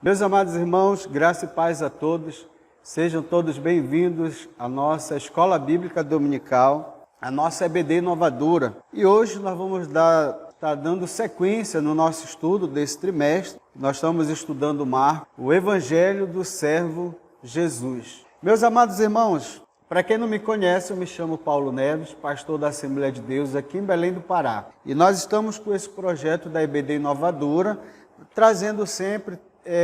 Meus amados irmãos, graça e paz a todos. Sejam todos bem-vindos à nossa Escola Bíblica Dominical, a nossa EBD Inovadora. E hoje nós vamos estar dando sequência no nosso estudo desse trimestre. Nós estamos estudando Marcos, o Evangelho do Servo Jesus. Meus amados irmãos, para quem não me conhece, eu me chamo Paulo Neves, pastor da Assembleia de Deus aqui em Belém do Pará. E nós estamos com esse projeto da EBD Inovadora, trazendo sempre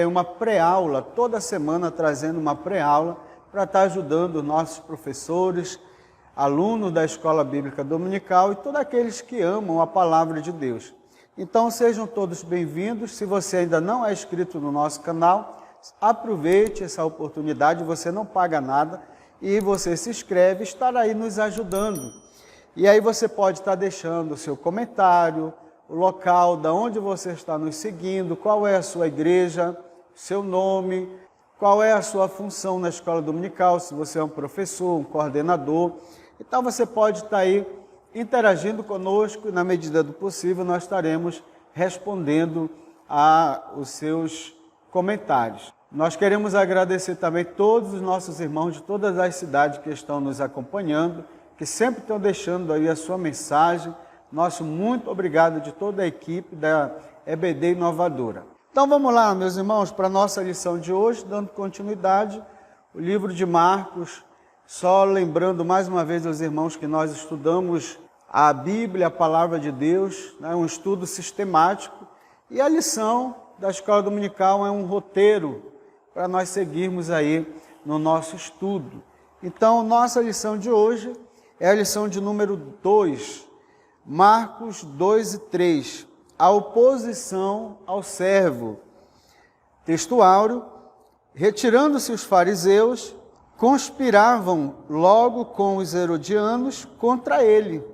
uma pré-aula, toda semana trazendo uma pré-aula para estar ajudando os nossos professores, alunos da Escola Bíblica Dominical e todos aqueles que amam a Palavra de Deus. Então sejam todos bem-vindos. Se você ainda não é inscrito no nosso canal, aproveite essa oportunidade, você não paga nada e você se inscreve, estará aí nos ajudando. E aí você pode estar deixando o seu comentário, o local da onde você está nos seguindo, qual é a sua igreja, seu nome, qual é a sua função na escola dominical, se você é um professor, um coordenador. Então você pode estar aí interagindo conosco e na medida do possível nós estaremos respondendo aos seus comentários. Nós queremos agradecer também todos os nossos irmãos de todas as cidades que estão nos acompanhando, que sempre estão deixando aí a sua mensagem. Nosso muito obrigado de toda a equipe da EBD Inovadora. Então vamos lá, meus irmãos, para a nossa lição de hoje, dando continuidade, o livro de Marcos. Só lembrando mais uma vez aos irmãos que nós estudamos a Bíblia, a Palavra de Deus, um estudo sistemático, e a lição da Escola Dominical é um roteiro para nós seguirmos aí no nosso estudo. Então, nossa lição de hoje é a lição de número 2, Marcos 2 e 3, a oposição ao servo. Texto áureo: retirando-se os fariseus, conspiravam logo com os herodianos contra ele,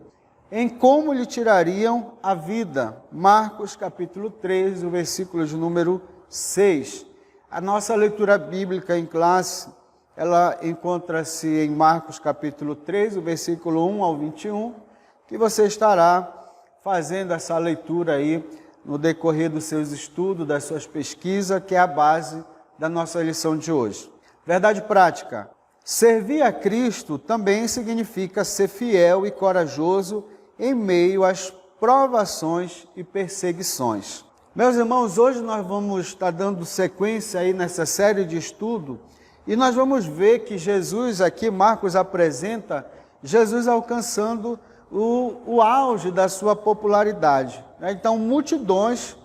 em como lhe tirariam a vida. Marcos capítulo 3, o versículo de número 6. A nossa leitura bíblica em classe, ela encontra-se em Marcos capítulo 3, o versículo 1 ao 21, que você estará fazendo essa leitura aí no decorrer dos seus estudos, das suas pesquisas, que é a base da nossa lição de hoje. Verdade prática: servir a Cristo também significa ser fiel e corajoso em meio às provações e perseguições. Meus irmãos, hoje nós vamos estar dando sequência aí nessa série de estudo e nós vamos ver que Jesus aqui, Marcos apresenta Jesus alcançando o auge da sua popularidade. Então, multidões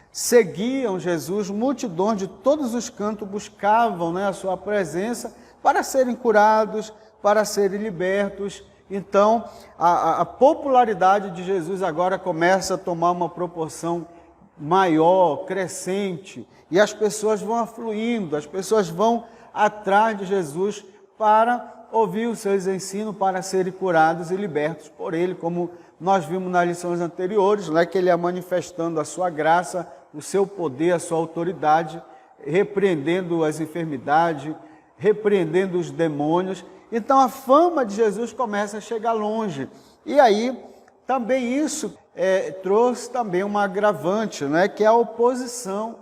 seguiam Jesus, multidões de todos os cantos buscavam a sua presença para serem curados, para serem libertos. Então, a popularidade de Jesus agora começa a tomar uma proporção maior, crescente, e as pessoas vão afluindo, as pessoas vão atrás de Jesus para ouvir os seus ensinos, para serem curados e libertos por ele, como nós vimos nas lições anteriores, que ele ia manifestando a sua graça, o seu poder, a sua autoridade, repreendendo as enfermidades, repreendendo os demônios. Então a fama de Jesus começa a chegar longe. E aí também isso trouxe também uma agravante, que é a oposição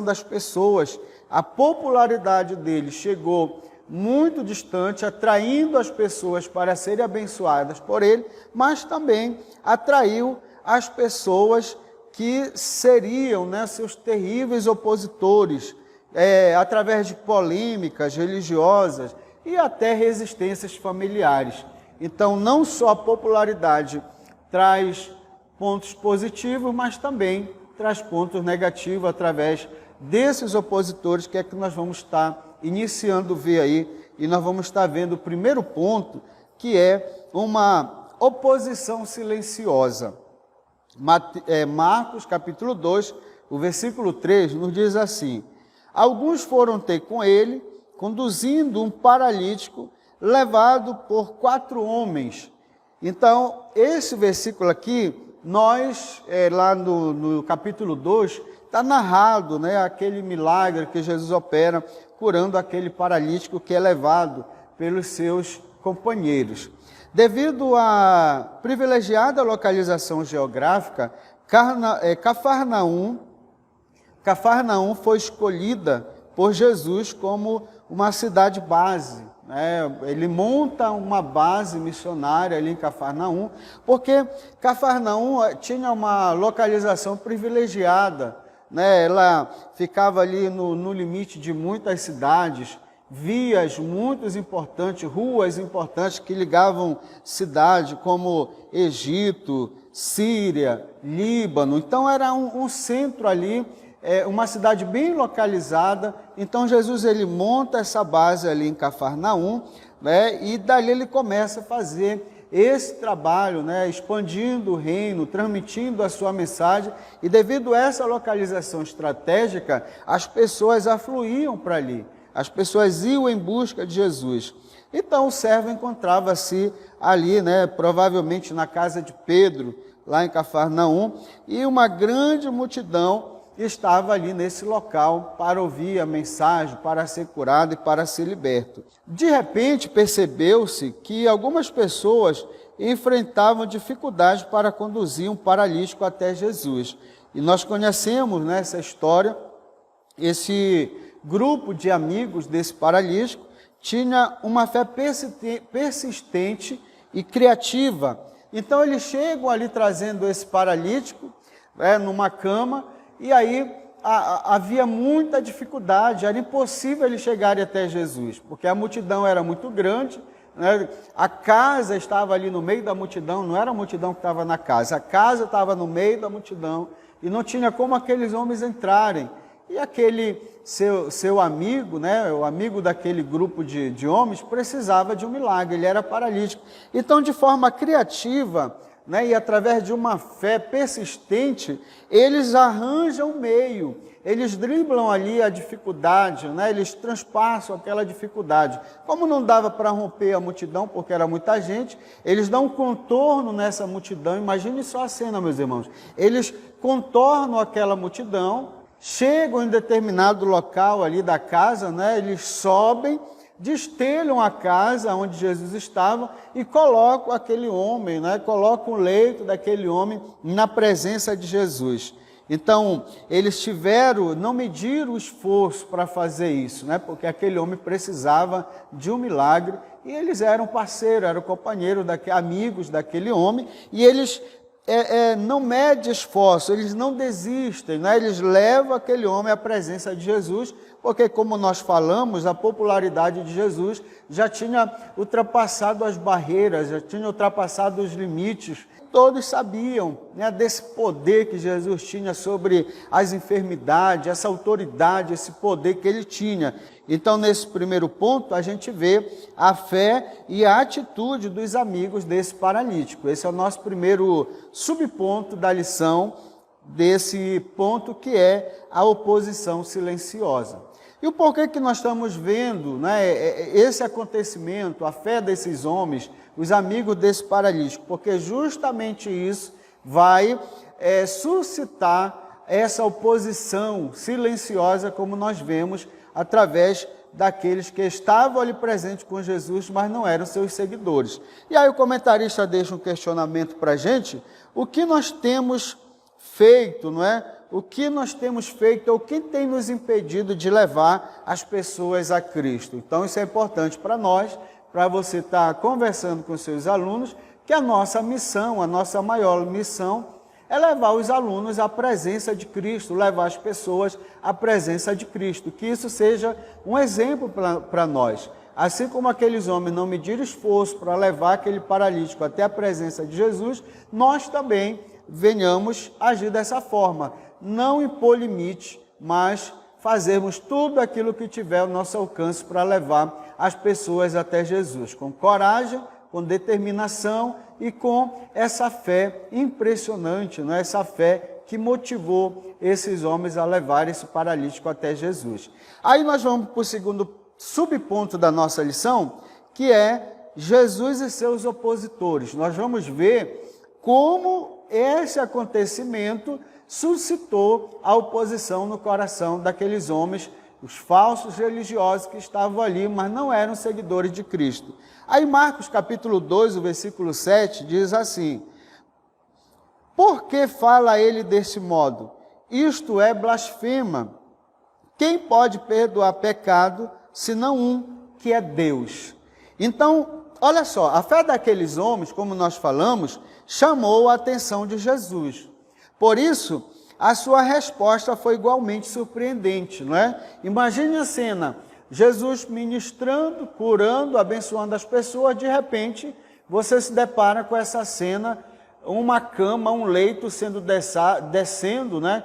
das pessoas. A popularidade dele chegou muito distante, atraindo as pessoas para serem abençoadas por ele, mas também atraiu as pessoas que seriam seus terríveis opositores, através de polêmicas religiosas e até resistências familiares. Então, não só a popularidade traz pontos positivos, mas também traz pontos negativos através desses opositores, que é que nós vamos estar iniciando a ver aí, e nós vamos estar vendo o primeiro ponto, que é uma oposição silenciosa. Marcos capítulo 2, o versículo 3, nos diz assim: alguns foram ter com ele, conduzindo um paralítico, levado por 4 homens. Então, esse versículo aqui, nós, lá no capítulo 2, está narrado aquele milagre que Jesus opera, curando aquele paralítico que é levado pelos seus companheiros. Devido à privilegiada localização geográfica, Cafarnaum Cafarnaum foi escolhida por Jesus como uma cidade base. Ele monta uma base missionária ali em Cafarnaum, porque Cafarnaum tinha uma localização privilegiada. Ela ficava ali no limite de muitas cidades, vias muito importantes, ruas importantes que ligavam cidades como Egito, Síria, Líbano. Então era um centro ali, uma cidade bem localizada. Então Jesus ele monta essa base ali em Cafarnaum, e dali ele começa a fazer esse trabalho, expandindo o reino, transmitindo a sua mensagem, e devido a essa localização estratégica, as pessoas afluíam para ali, as pessoas iam em busca de Jesus. Então o servo encontrava-se ali, provavelmente na casa de Pedro, lá em Cafarnaum, e uma grande multidão estava ali nesse local para ouvir a mensagem, para ser curado e para ser liberto. De repente, percebeu-se que algumas pessoas enfrentavam dificuldade para conduzir um paralítico até Jesus. E nós conhecemos essa história. Esse grupo de amigos desse paralítico tinha uma fé persistente e criativa. Então, eles chegam ali trazendo esse paralítico numa cama. E aí havia muita dificuldade, era impossível eles chegarem até Jesus, porque a multidão era muito grande, a casa estava ali no meio da multidão, não era a multidão que estava na casa, a casa estava no meio da multidão, e não tinha como aqueles homens entrarem. E aquele seu amigo, o amigo daquele grupo de homens, precisava de um milagre, ele era paralítico. Então, de forma criativa, e através de uma fé persistente, eles arranjam um meio, eles driblam ali a dificuldade, eles transpassam aquela dificuldade. Como não dava para romper a multidão, porque era muita gente, eles dão um contorno nessa multidão. Imagine só a cena, meus irmãos. Eles contornam aquela multidão, chegam em determinado local ali da casa, eles sobem, destelham a casa onde Jesus estava e colocam aquele homem, colocam o leito daquele homem na presença de Jesus. Então, eles não mediram o esforço para fazer isso, porque aquele homem precisava de um milagre, e eles eram parceiros, eram companheiros, amigos daquele homem, e eles não medem esforço, eles não desistem, eles levam aquele homem à presença de Jesus, porque, como nós falamos, a popularidade de Jesus já tinha ultrapassado as barreiras, já tinha ultrapassado os limites. Todos sabiam desse poder que Jesus tinha sobre as enfermidades, essa autoridade, esse poder que ele tinha. Então, nesse primeiro ponto, a gente vê a fé e a atitude dos amigos desse paralítico. Esse é o nosso primeiro subponto da lição, desse ponto que é a oposição silenciosa. E o porquê que nós estamos vendo esse acontecimento, a fé desses homens, os amigos desse paralítico? Porque justamente isso vai suscitar essa oposição silenciosa, como nós vemos através daqueles que estavam ali presentes com Jesus, mas não eram seus seguidores. E aí o comentarista deixa um questionamento para a gente: o que nós temos feito, O que nós temos feito, o que tem nos impedido de levar as pessoas a Cristo? Então, isso é importante para nós, para você estar conversando com seus alunos, que a nossa missão, a nossa maior missão, é levar os alunos à presença de Cristo, levar as pessoas à presença de Cristo, que isso seja um exemplo para nós. Assim como aqueles homens não mediram esforço para levar aquele paralítico até a presença de Jesus, nós também venhamos agir dessa forma. Não impor limite, mas fazermos tudo aquilo que tiver ao nosso alcance para levar as pessoas até Jesus, com coragem, com determinação e com essa fé impressionante, essa fé que motivou esses homens a levar esse paralítico até Jesus. Aí nós vamos para o segundo subponto da nossa lição, que é Jesus e seus opositores. Nós vamos ver como esse acontecimento suscitou a oposição no coração daqueles homens, os falsos religiosos que estavam ali, mas não eram seguidores de Cristo. Aí Marcos capítulo 2, o versículo 7, diz assim: por que fala ele desse modo? isto é, blasfema. Quem pode perdoar pecado, senão um, que é Deus? Então, olha só, a fé daqueles homens, como nós falamos, chamou a atenção de Jesus. Por isso, a sua resposta foi igualmente surpreendente, não é? Imagine a cena, Jesus ministrando, curando, abençoando as pessoas, de repente, você se depara com essa cena, uma cama, um leito sendo descendo, né,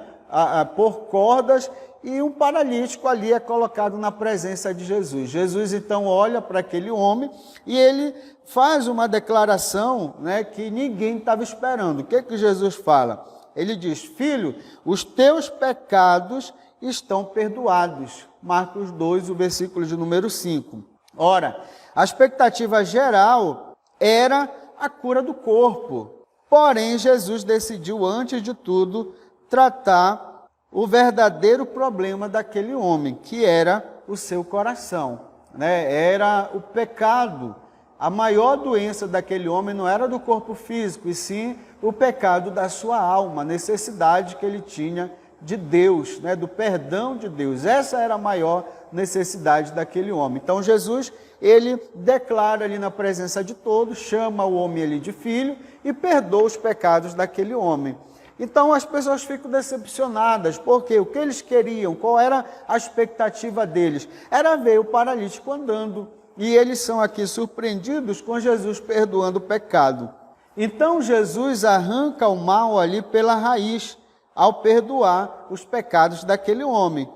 por cordas, e um paralítico ali é colocado na presença de Jesus. Jesus então olha para aquele homem e ele faz uma declaração, né, que ninguém estava esperando. O que Jesus fala? Ele diz: filho, os teus pecados estão perdoados. Marcos 2, o versículo de número 5. Ora, a expectativa geral era a cura do corpo. Porém, Jesus decidiu, antes de tudo, tratar o verdadeiro problema daquele homem, que era o seu coração, né? Era o pecado. A maior doença daquele homem não era do corpo físico, e sim o pecado da sua alma, a necessidade que ele tinha de Deus, né? Do perdão de Deus. Essa era a maior necessidade daquele homem. Então Jesus, ele declara ali na presença de todos, chama o homem ali de filho e perdoa os pecados daquele homem. Então as pessoas ficam decepcionadas, porque o que eles queriam, qual era a expectativa deles? Era ver o paralítico andando, e eles são aqui surpreendidos com Jesus perdoando o pecado. Então Jesus arranca o mal ali pela raiz, ao perdoar os pecados daquele homem,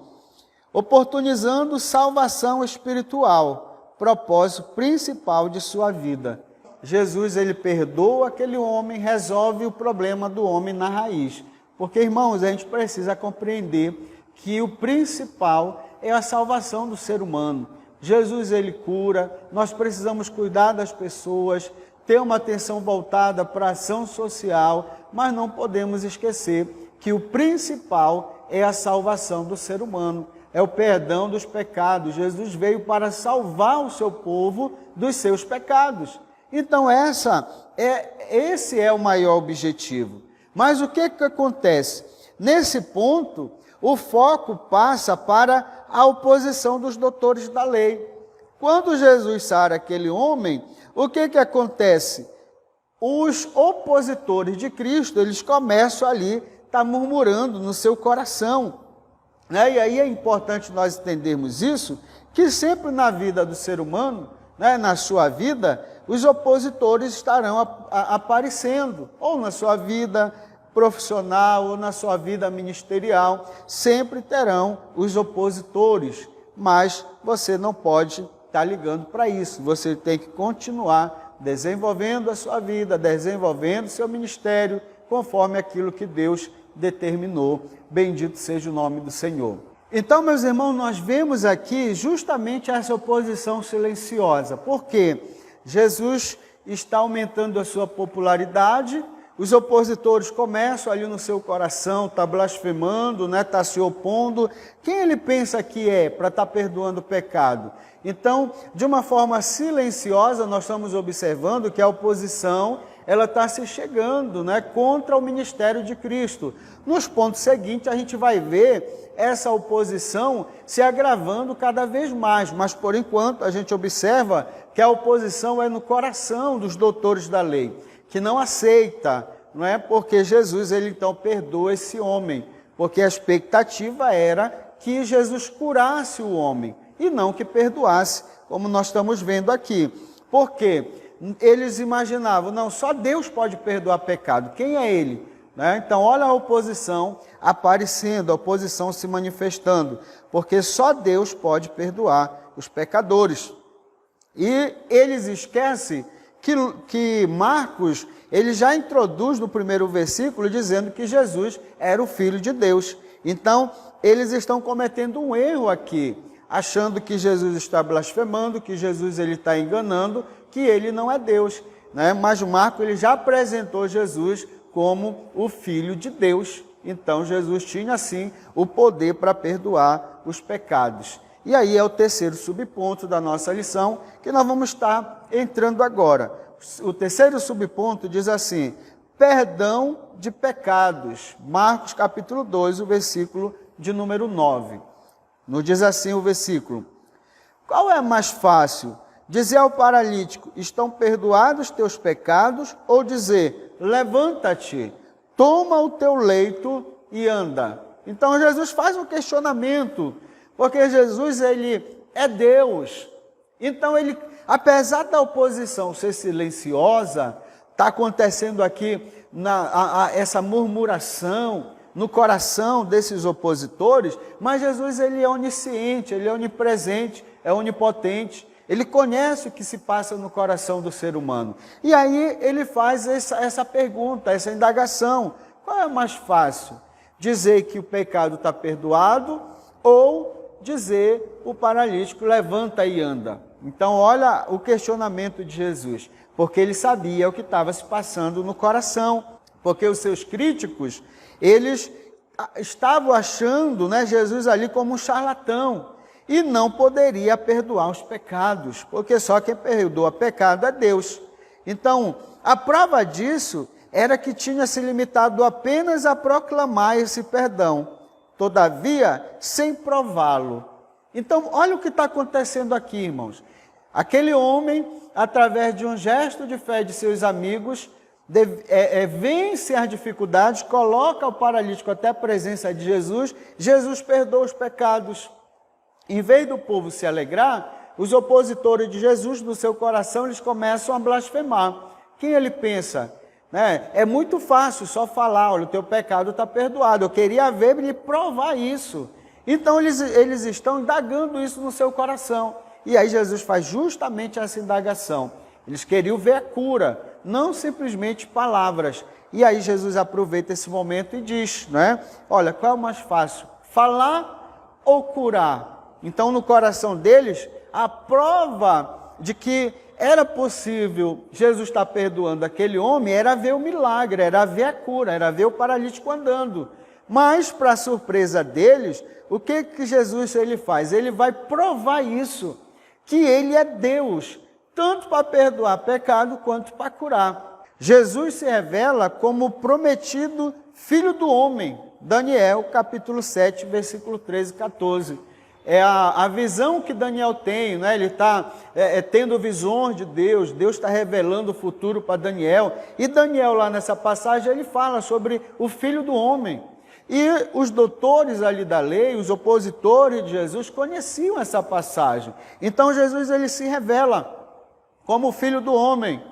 oportunizando salvação espiritual, propósito principal de sua vida. Jesus, ele perdoa aquele homem, resolve o problema do homem na raiz. Porque, irmãos, a gente precisa compreender que o principal é a salvação do ser humano. Jesus, ele cura, nós precisamos cuidar das pessoas, ter uma atenção voltada para a ação social, mas não podemos esquecer que o principal é a salvação do ser humano, é o perdão dos pecados. Jesus veio para salvar o seu povo dos seus pecados. Então esse é o maior objetivo. Mas o que acontece? Nesse ponto, o foco passa para a oposição dos doutores da lei. Quando Jesus sara aquele homem, o que acontece? Os opositores de Cristo, eles começam ali a estar murmurando no seu coração, né? E aí é importante nós entendermos isso, que sempre na vida do ser humano, né, na sua vida, os opositores estarão aparecendo, ou na sua vida profissional, ou na sua vida ministerial, sempre terão os opositores, mas você não pode estar ligando para isso, você tem que continuar desenvolvendo a sua vida, desenvolvendo o seu ministério, conforme aquilo que Deus determinou. Bendito seja o nome do Senhor. Então, meus irmãos, nós vemos aqui justamente essa oposição silenciosa, porque Jesus está aumentando a sua popularidade, os opositores começam ali no seu coração, está blasfemando, né, está se opondo. Quem ele pensa que é para estar perdoando o pecado? Então, de uma forma silenciosa, nós estamos observando que a oposição ela está se chegando, né, contra o ministério de Cristo. Nos pontos seguintes, a gente vai ver essa oposição se agravando cada vez mais, mas por enquanto a gente observa que a oposição é no coração dos doutores da lei, que não aceita, não é? Porque Jesus, ele então perdoa esse homem, porque a expectativa era que Jesus curasse o homem, e não que perdoasse, como nós estamos vendo aqui. Por quê? Eles imaginavam, não, só Deus pode perdoar pecado, quem é Ele? Né? Então, olha a oposição aparecendo, a oposição se manifestando, porque só Deus pode perdoar os pecadores. E eles esquecem que Marcos, ele já introduz no primeiro versículo, dizendo que Jesus era o Filho de Deus. Então, eles estão cometendo um erro aqui, achando que Jesus está blasfemando, que Jesus ele está enganando, que ele não é Deus, né? Mas Marcos ele já apresentou Jesus como o Filho de Deus. Então Jesus tinha sim o poder para perdoar os pecados. E aí é o terceiro subponto da nossa lição, que nós vamos estar entrando agora. O terceiro subponto diz assim: perdão de pecados. Marcos capítulo 2, o versículo de número 9. Nos diz assim o versículo: qual é mais fácil, dizer ao paralítico, estão perdoados teus pecados, ou dizer, levanta-te, toma o teu leito e anda? Então Jesus faz um questionamento, porque Jesus, ele é Deus. Então ele, apesar da oposição ser silenciosa, está acontecendo aqui essa murmuração no coração desses opositores, mas Jesus, ele é onisciente, ele é onipresente, é onipotente, ele conhece o que se passa no coração do ser humano. E aí ele faz essa pergunta, essa indagação: qual é mais fácil? Dizer que o pecado está perdoado, ou dizer o paralítico, levanta e anda? Então olha o questionamento de Jesus, porque ele sabia o que estava se passando no coração, porque os seus críticos, eles estavam achando, Jesus ali como um charlatão, e não poderia perdoar os pecados, porque só quem perdoa pecado é Deus. Então, a prova disso era que tinha se limitado apenas a proclamar esse perdão, todavia, sem prová-lo. Então, olha o que está acontecendo aqui, irmãos. Aquele homem, através de um gesto de fé de seus amigos, vence as dificuldades, coloca o paralítico até a presença de Jesus, Jesus perdoa os pecados. Em vez do povo se alegrar, os opositores de Jesus, no seu coração, eles começam a blasfemar. Quem ele pensa? É muito fácil só falar, olha, o teu pecado está perdoado. Eu queria ver ele provar isso. Então eles estão indagando isso no seu coração. E aí Jesus faz justamente essa indagação. Eles queriam ver a cura, não simplesmente palavras. E aí Jesus aproveita esse momento e diz, olha, qual é o mais fácil? Falar ou curar? Então, no coração deles, a prova de que era possível Jesus estar perdoando aquele homem era ver o milagre, era ver a cura, era ver o paralítico andando. Mas, para surpresa deles, o que Jesus ele faz? Ele vai provar isso, que ele é Deus, tanto para perdoar pecado quanto para curar. Jesus se revela como o prometido Filho do Homem. Daniel, capítulo 7, versículo 13 e 14. É a visão que Daniel tem, ele está tendo visões de Deus, Deus está revelando o futuro para Daniel. E Daniel, lá nessa passagem, ele fala sobre o Filho do Homem. E os doutores ali da lei, os opositores de Jesus, conheciam essa passagem. Então Jesus, ele se revela como o Filho do Homem.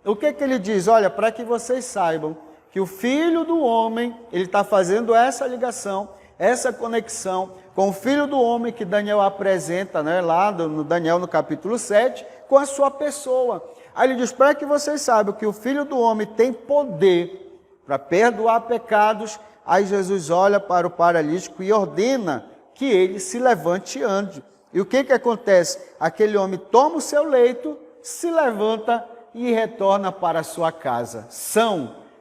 O que ele diz? Olha, para que vocês saibam que o Filho do Homem, ele está fazendo essa ligação, essa conexão com o Filho do Homem que Daniel apresenta, lá no Daniel no capítulo 7, com a sua pessoa. Aí ele diz, para que vocês saibam que o Filho do Homem tem poder para perdoar pecados. Aí Jesus olha para o paralítico e ordena que ele se levante e ande. E o que acontece? Aquele homem toma o seu leito, se levanta e retorna para a sua casa.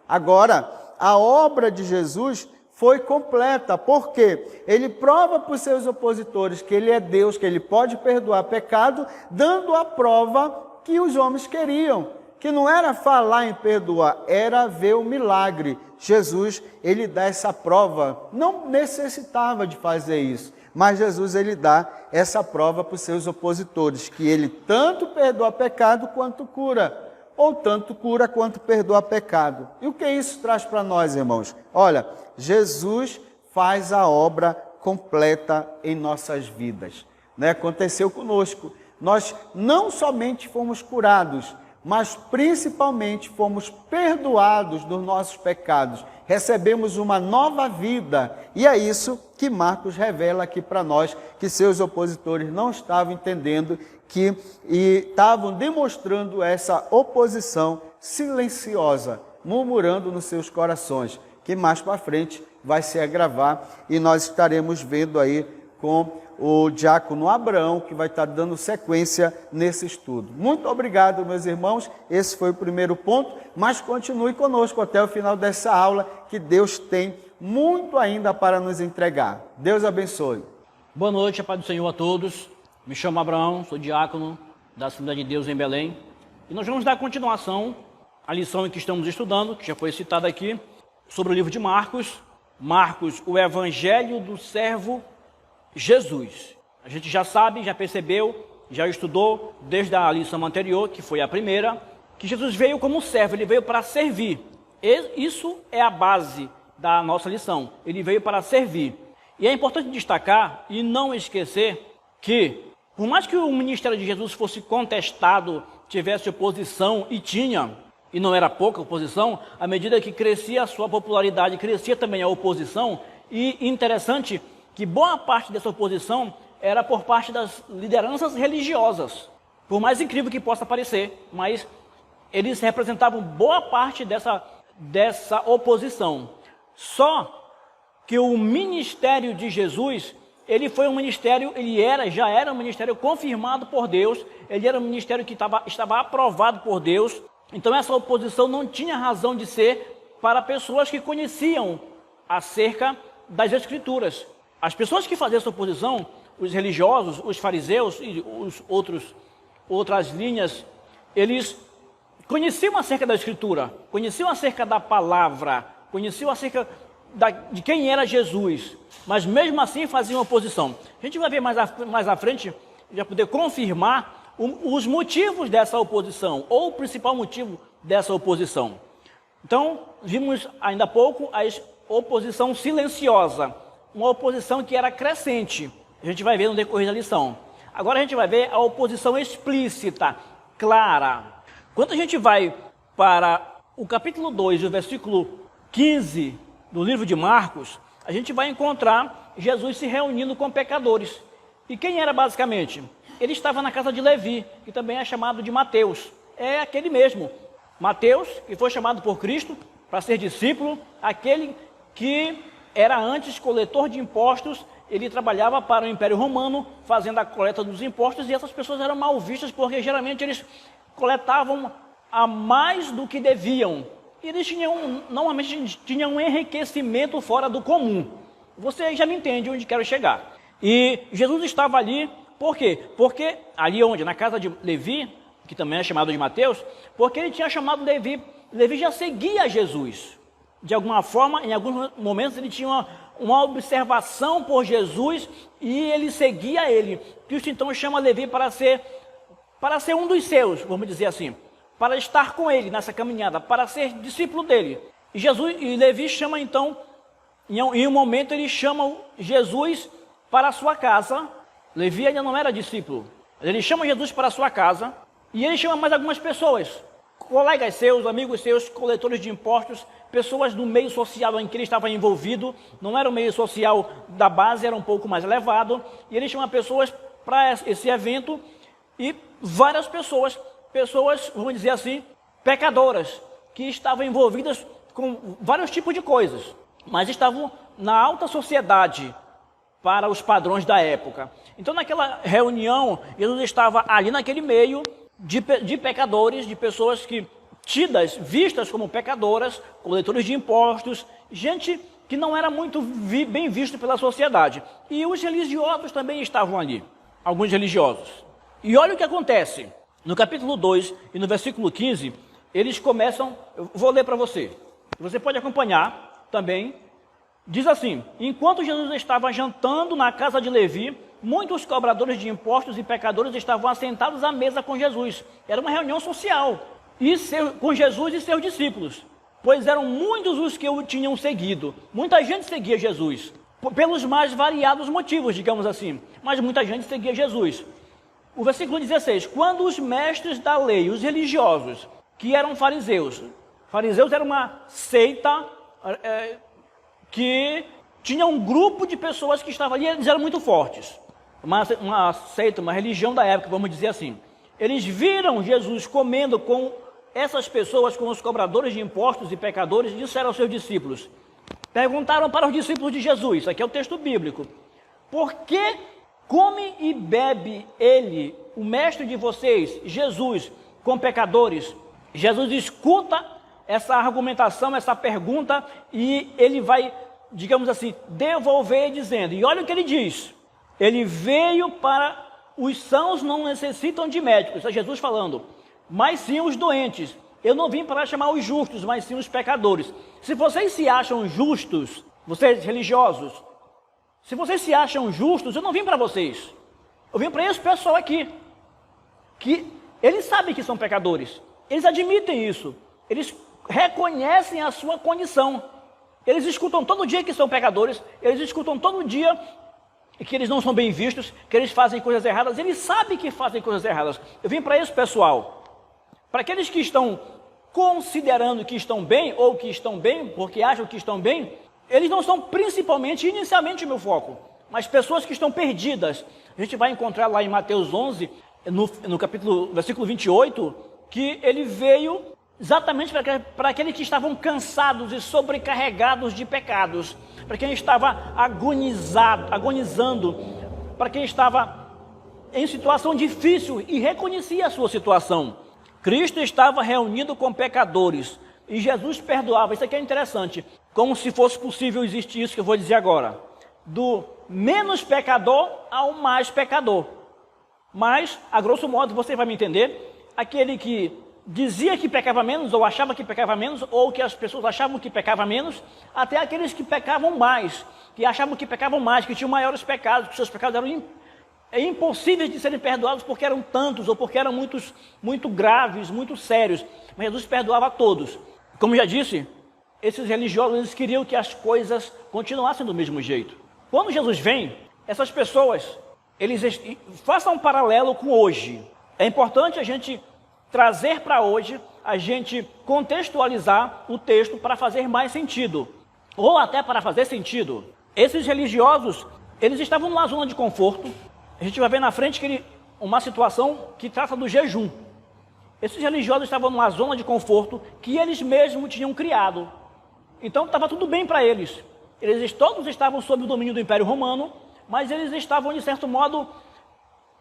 Agora, a obra de Jesus foi completa, porque ele prova para os seus opositores que ele é Deus, que ele pode perdoar pecado, dando a prova que os homens queriam, que não era falar em perdoar, era ver o milagre. Jesus, ele dá essa prova, não necessitava de fazer isso, mas Jesus, ele dá essa prova para os seus opositores, que ele tanto perdoa pecado quanto cura, ou tanto cura quanto perdoa pecado. E o que isso traz para nós, irmãos? Olha, Jesus faz a obra completa em nossas vidas. Aconteceu conosco. Nós não somente fomos curados, mas principalmente fomos perdoados dos nossos pecados. Recebemos uma nova vida. E é isso que Marcos revela aqui para nós, que seus opositores não estavam entendendo, e estavam demonstrando essa oposição silenciosa, murmurando nos seus corações, que mais para frente vai se agravar, e nós estaremos vendo aí com o diácono Abraão, que vai estar dando sequência nesse estudo. Muito obrigado, meus irmãos, esse foi o primeiro ponto, mas continue conosco até o final dessa aula, que Deus tem muito ainda para nos entregar. Deus abençoe. Boa noite, a paz do Senhor a todos. Me chamo Abraão, sou diácono da Assembleia de Deus em Belém, e nós vamos dar continuação a lição em que estamos estudando, que já foi citada aqui, sobre o livro de Marcos. Marcos, o Evangelho do servo Jesus. A gente já sabe, já percebeu, já estudou desde a lição anterior, que foi a primeira, que Jesus veio como servo, ele veio para servir. Isso é a base da nossa lição, ele veio para servir. E é importante destacar e não esquecer que, por mais que o ministério de Jesus fosse contestado, tivesse oposição, e tinha, e não era pouca oposição, à medida que crescia a sua popularidade, crescia também a oposição, e interessante que boa parte dessa oposição era por parte das lideranças religiosas. Por mais incrível que possa parecer, mas eles representavam boa parte dessa oposição. Só que o ministério de Jesus, ele foi um ministério, já era um ministério confirmado por Deus, ele era um ministério que estava aprovado por Deus. Então essa oposição não tinha razão de ser para pessoas que conheciam acerca das Escrituras. As pessoas que faziam essa oposição, os religiosos, os fariseus e outras linhas, eles conheciam acerca da Escritura, conheciam acerca da palavra, conheciam acerca de quem era Jesus, mas mesmo assim faziam oposição. A gente vai ver mais à frente, já poder confirmar os motivos dessa oposição, ou o principal motivo dessa oposição. Então, vimos ainda há pouco a oposição silenciosa, uma oposição que era crescente. A gente vai ver no decorrer da lição. Agora a gente vai ver a oposição explícita, clara. Quando a gente vai para o capítulo 2, o versículo 15 do livro de Marcos, a gente vai encontrar Jesus se reunindo com pecadores. E quem era basicamente? Ele estava na casa de Levi, que também é chamado de Mateus. É aquele mesmo, Mateus, que foi chamado por Cristo para ser discípulo, aquele que era antes coletor de impostos. Ele trabalhava para o Império Romano, fazendo a coleta dos impostos, e essas pessoas eram mal vistas, porque geralmente eles coletavam a mais do que deviam. E eles normalmente tinham um enriquecimento fora do comum. Você já me entende onde quero chegar. E Jesus estava ali, por quê? Porque ali onde? Na casa de Levi, que também é chamado de Mateus, porque ele tinha chamado Levi. Levi já seguia Jesus. De alguma forma, em alguns momentos, ele tinha uma observação por Jesus e ele seguia ele. Cristo então chama Levi para ser um dos seus, vamos dizer assim, para estar com ele nessa caminhada, para ser discípulo dele. E Levi chama então, em um momento ele chama Jesus para a sua casa. Levi ainda não era discípulo. Ele chama Jesus para a sua casa e ele chama mais algumas pessoas, colegas seus, amigos seus, coletores de impostos, pessoas do meio social em que ele estava envolvido. Não era o meio social da base, era um pouco mais elevado. E ele chama pessoas para esse evento e várias pessoas, vamos dizer assim, pecadoras, que estavam envolvidas com vários tipos de coisas, mas estavam na alta sociedade para os padrões da época. Então naquela reunião, Jesus estava ali naquele meio de pecadores, de pessoas que vistas como pecadoras, coletores de impostos, gente que não era muito bem visto pela sociedade. E os religiosos também estavam ali, alguns religiosos. E olha o que acontece. No capítulo 2 e no versículo 15, eles começam, eu vou ler para você. Você pode acompanhar também. Diz assim: enquanto Jesus estava jantando na casa de Levi, muitos cobradores de impostos e pecadores estavam assentados à mesa com Jesus. Era uma reunião social com Jesus e seus discípulos, pois eram muitos os que o tinham seguido. Muita gente seguia Jesus, pelos mais variados motivos, digamos assim, mas muita gente seguia Jesus. O versículo 16, quando os mestres da lei, os religiosos, que eram fariseus era uma seita que tinha um grupo de pessoas que estavam ali, eles eram muito fortes, uma seita, uma religião da época, vamos dizer assim. Eles viram Jesus comendo com essas pessoas, com os cobradores de impostos e pecadores, e disseram aos seus discípulos, perguntaram para os discípulos de Jesus, isso aqui é o texto bíblico, por que come e bebe ele, o mestre de vocês, Jesus, com pecadores? Jesus escuta essa argumentação, essa pergunta, e ele vai, digamos assim, devolver dizendo, e olha o que ele diz, ele veio para os sãos não necessitam de médicos, é Jesus falando, mas sim os doentes. eu não vim para chamar os justos, mas sim os pecadores. Se vocês se acham justos, vocês religiosos, se vocês se acham justos, eu não vim para vocês. Eu vim para esse pessoal aqui, que eles sabem que são pecadores. Eles admitem isso. Eles reconhecem a sua condição. Eles escutam todo dia que são pecadores. Eles escutam todo dia que eles não são bem vistos, que eles fazem coisas erradas. Eles sabem que fazem coisas erradas. Eu vim para esse pessoal. Para aqueles que estão considerando que estão bem, ou que estão bem, porque acham que estão bem, eles não são principalmente, inicialmente, o meu foco, mas pessoas que estão perdidas. A gente vai encontrar lá em Mateus 11, no capítulo, versículo 28, que ele veio exatamente para aqueles que estavam cansados e sobrecarregados de pecados, para quem estava agonizando, para quem estava em situação difícil e reconhecia a sua situação. Cristo estava reunido com pecadores e Jesus perdoava. Isso aqui é interessante, como se fosse possível existir isso que eu vou dizer agora, do menos pecador ao mais pecador. Mas, a grosso modo, você vai me entender, aquele que dizia que pecava menos, ou achava que pecava menos, ou que as pessoas achavam que pecava menos, até aqueles que pecavam mais, que achavam que pecavam mais, que tinham maiores pecados, que seus pecados eram impossíveis de serem perdoados porque eram tantos, ou porque eram muito graves, muito sérios. Mas Jesus perdoava a todos. Como já disse, esses religiosos eles queriam que as coisas continuassem do mesmo jeito. Quando Jesus vem, essas pessoas, eles façam um paralelo com hoje. É importante a gente trazer para hoje, a gente contextualizar o texto para fazer mais sentido, ou até para fazer sentido. Esses religiosos, eles estavam numa zona de conforto. A gente vai ver na frente que uma situação que trata do jejum. Esses religiosos estavam numa zona de conforto que eles mesmos tinham criado. Então estava tudo bem para eles. Eles todos estavam sob o domínio do Império Romano, mas eles estavam, de certo modo,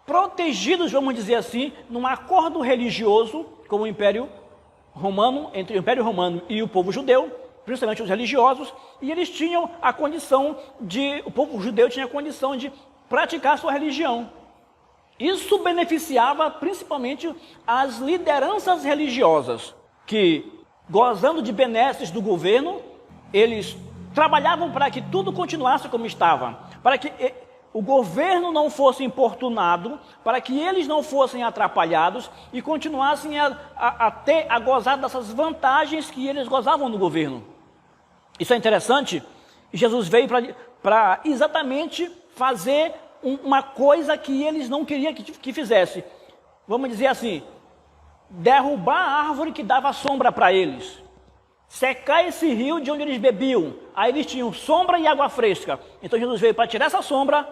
protegidos, vamos dizer assim, num acordo religioso com o Império Romano, entre o Império Romano e o povo judeu, principalmente os religiosos, e eles tinham a condição o povo judeu tinha a condição de praticar sua religião. Isso beneficiava principalmente as lideranças religiosas, que, gozando de benesses do governo, eles trabalhavam para que tudo continuasse como estava, para que o governo não fosse importunado, para que eles não fossem atrapalhados e continuassem a gozar dessas vantagens que eles gozavam no governo. Isso é interessante. Jesus veio para exatamente fazer uma coisa que eles não queriam que fizesse. Vamos dizer assim, derrubar a árvore que dava sombra para eles, secar esse rio de onde eles bebiam. Aí eles tinham sombra e água fresca. Então Jesus veio para tirar essa sombra,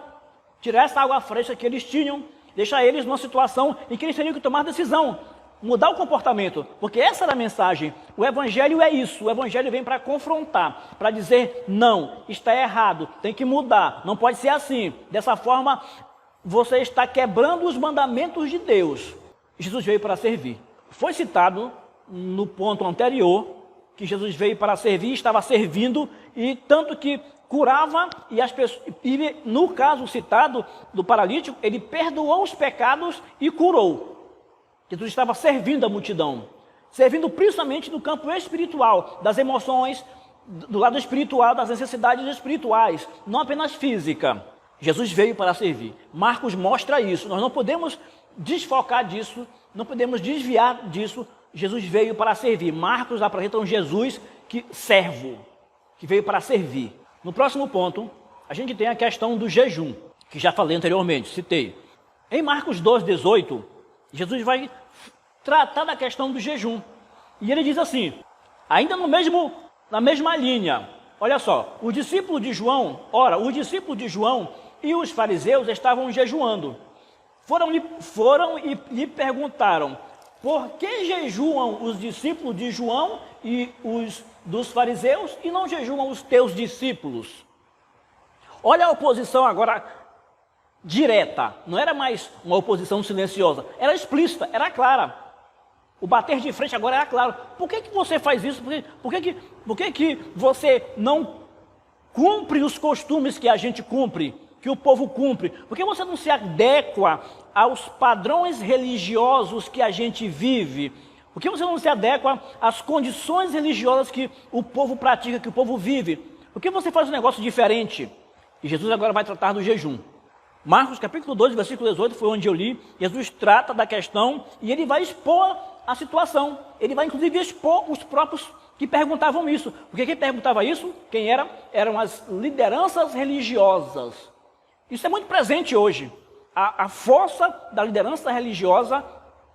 tirar essa água fresca que eles tinham, deixar eles numa situação em que eles teriam que tomar decisão, mudar o comportamento, porque essa era a mensagem. O Evangelho é isso, o Evangelho vem para confrontar, para dizer, não, está errado, tem que mudar, não pode ser assim. Dessa forma, você está quebrando os mandamentos de Deus. Jesus veio para servir. Foi citado no ponto anterior, que Jesus veio para servir, estava servindo, e tanto que curava, e as pessoas, e no caso citado do paralítico, ele perdoou os pecados e curou. Jesus estava servindo a multidão, servindo principalmente no campo espiritual, das emoções, do lado espiritual, das necessidades espirituais, não apenas física. Jesus veio para servir. Marcos mostra isso. Nós não podemos desfocar disso, não podemos desviar disso. Jesus veio para servir. Marcos apresenta um Jesus que servo, que veio para servir. No próximo ponto, a gente tem a questão do jejum, que já falei anteriormente, citei. Em Marcos 2,18, Jesus vai tratar da questão do jejum. E ele diz assim, ainda na mesma linha, olha só, os discípulos de João e os fariseus estavam jejuando. Foram e lhe perguntaram, por que jejuam os discípulos de João e os dos fariseus e não jejuam os teus discípulos? Olha a oposição agora direta, não era mais uma oposição silenciosa, era explícita, era clara. O bater de frente agora era claro. Por que você faz isso? Por que você não cumpre os costumes que a gente cumpre, que o povo cumpre? Por que você não se adequa aos padrões religiosos que a gente vive? Por que você não se adequa às condições religiosas que o povo pratica, que o povo vive? Por que você faz um negócio diferente? E Jesus agora vai tratar do jejum. Marcos capítulo 2, versículo 18, foi onde eu li. Jesus trata da questão e ele vai expor a situação. Ele vai inclusive expor os próprios que perguntavam isso. Porque quem perguntava isso, quem era? Eram as lideranças religiosas. Isso é muito presente hoje. A força da liderança religiosa,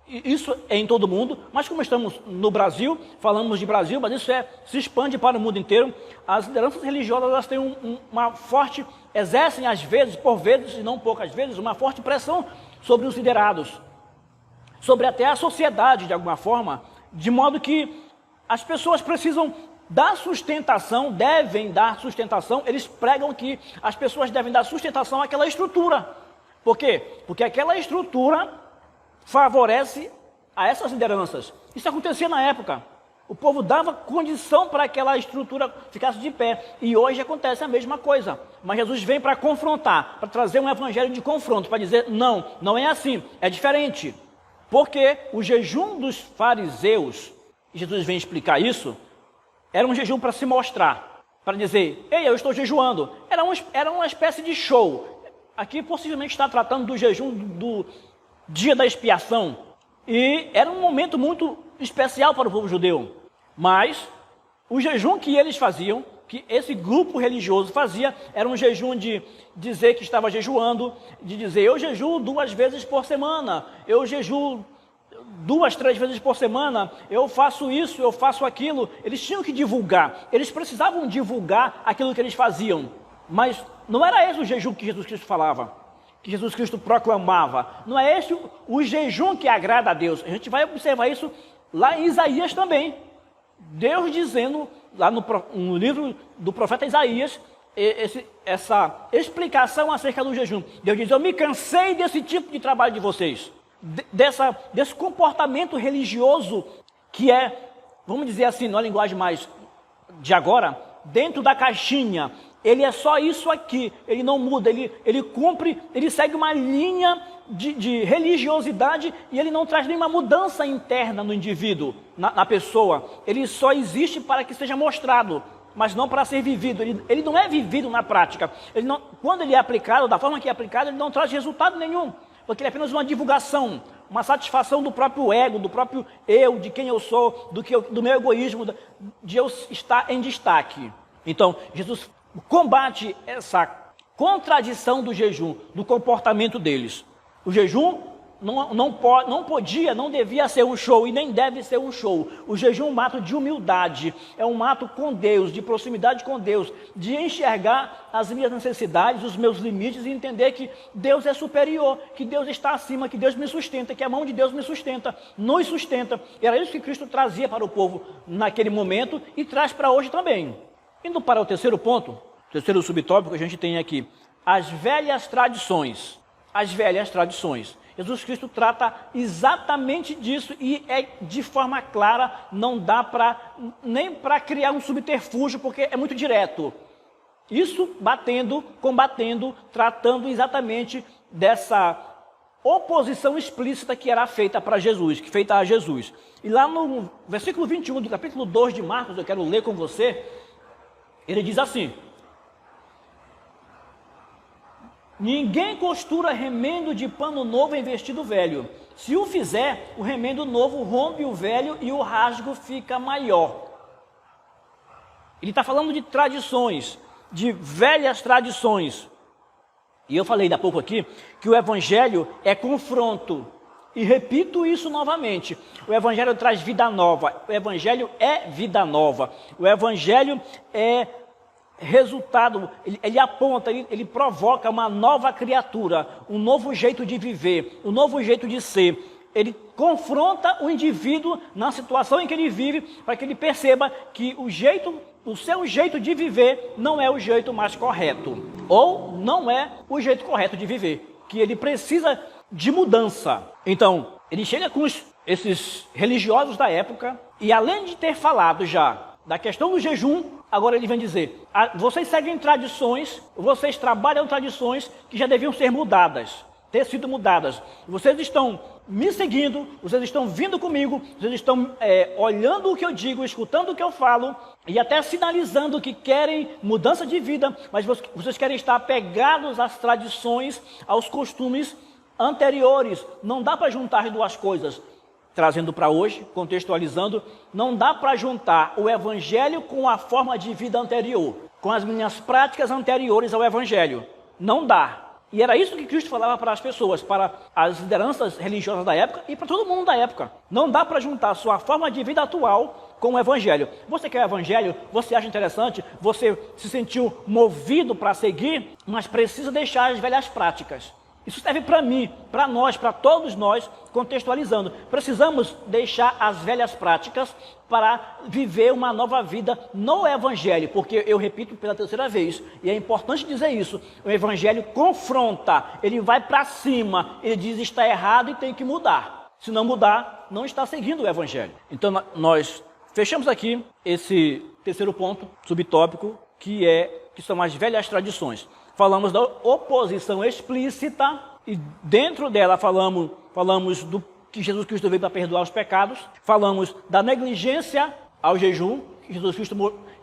isso é em todo mundo, mas como estamos no Brasil, falamos de Brasil, mas isso se expande para o mundo inteiro. As lideranças religiosas, elas têm uma forte, exercem às vezes, por vezes e não poucas vezes, uma forte pressão sobre os liderados, sobre até a sociedade de alguma forma, de modo que as pessoas precisam dar sustentação, devem dar sustentação, eles pregam que as pessoas devem dar sustentação àquela estrutura. Por quê? Porque aquela estrutura favorece a essas lideranças. Isso acontecia na época. O povo dava condição para que aquela estrutura ficasse de pé. E hoje acontece a mesma coisa. Mas Jesus vem para confrontar, para trazer um evangelho de confronto, para dizer, não, não é assim, é diferente. Porque o jejum dos fariseus, e Jesus vem explicar isso, era um jejum para se mostrar, para dizer, ei, eu estou jejuando. Era uma espécie de show. Aqui possivelmente está tratando do jejum do dia da expiação, e era um momento muito especial para o povo judeu, mas o jejum que eles faziam, que esse grupo religioso fazia, era um jejum de dizer que estava jejuando, de dizer, eu jejuo 2 vezes por semana, eu jejuo 2, 3 vezes por semana, eu faço isso, eu faço aquilo. Eles tinham que divulgar, eles precisavam divulgar aquilo que eles faziam, mas não era esse o jejum que Jesus Cristo falava, que Jesus Cristo proclamava. Não é esse o jejum que agrada a Deus. A gente vai observar isso lá em Isaías também. Deus dizendo, lá no livro do profeta Isaías, essa explicação acerca do jejum. Deus diz, eu me cansei desse tipo de trabalho de vocês. Desse comportamento religioso que é, vamos dizer assim, numa linguagem mais de agora, dentro da caixinha. Ele é só isso aqui, ele não muda, ele cumpre, ele segue uma linha de religiosidade e ele não traz nenhuma mudança interna no indivíduo, na pessoa. Ele só existe para que seja mostrado, mas não para ser vivido. Ele não é vivido na prática. Quando ele é aplicado, da forma que é aplicado, ele não traz resultado nenhum, porque ele é apenas uma divulgação, uma satisfação do próprio ego, do próprio eu, de quem eu sou, do meu egoísmo, de eu estar em destaque. Então, Jesus combate essa contradição do jejum, do comportamento deles. O jejum não podia, não devia ser um show e nem deve ser um show. O jejum é um ato de humildade, é um ato com Deus, de proximidade com Deus, de enxergar as minhas necessidades, os meus limites e entender que Deus é superior, que Deus está acima, que Deus me sustenta, que a mão de Deus me sustenta, nos sustenta. Era isso que Cristo trazia para o povo naquele momento e traz para hoje também. Indo para o terceiro ponto, o terceiro subtópico que a gente tem aqui, as velhas tradições. As velhas tradições. Jesus Cristo trata exatamente disso e é de forma clara, não dá nem para criar um subterfúgio, porque é muito direto. Isso combatendo, tratando exatamente dessa oposição explícita que era feita para Jesus, que feita a Jesus. E lá no versículo 21 do capítulo 2 de Marcos, eu quero ler com você, ele diz assim, ninguém costura remendo de pano novo em vestido velho. Se o fizer, o remendo novo rompe o velho e o rasgo fica maior. Ele está falando de tradições, de velhas tradições. E eu falei há pouco aqui que o evangelho é confronto. E repito isso novamente, o evangelho traz vida nova, o evangelho é vida nova, o evangelho é resultado, ele aponta, ele provoca uma nova criatura, um novo jeito de viver, um novo jeito de ser. Ele confronta o indivíduo na situação em que ele vive, para que ele perceba que o seu jeito de viver não é o jeito mais correto, ou não é o jeito correto de viver, que ele precisa de mudança. Então, ele chega com esses religiosos da época, e além de ter falado já da questão do jejum, agora ele vem dizer, vocês seguem tradições, vocês trabalham tradições que já deviam ser mudadas. ter sido mudadas. Vocês estão me seguindo, vocês estão vindo comigo, vocês estão olhando o que eu digo, escutando o que eu falo e até sinalizando que querem mudança de vida, mas vocês querem estar apegados às tradições, aos costumes anteriores. Não dá para juntar as duas coisas. Trazendo para hoje, contextualizando, não dá para juntar o evangelho com a forma de vida anterior, com as minhas práticas anteriores ao evangelho. Não dá. E era isso que Cristo falava para as pessoas, para as lideranças religiosas da época e para todo mundo da época. Não dá para juntar a sua forma de vida atual com o evangelho. Você quer o evangelho, você acha interessante, você se sentiu movido para seguir, mas precisa deixar as velhas práticas. Isso serve para mim, para nós, para todos nós, contextualizando. Precisamos deixar as velhas práticas para viver uma nova vida no Evangelho, porque eu repito pela terceira vez, e é importante dizer isso, o Evangelho confronta, ele vai para cima, ele diz está errado e tem que mudar. Se não mudar, não está seguindo o Evangelho. Então nós fechamos aqui esse terceiro ponto, subtópico, que são as velhas tradições. Falamos da oposição explícita e dentro dela falamos do que Jesus Cristo veio para perdoar os pecados. Falamos da negligência ao jejum, que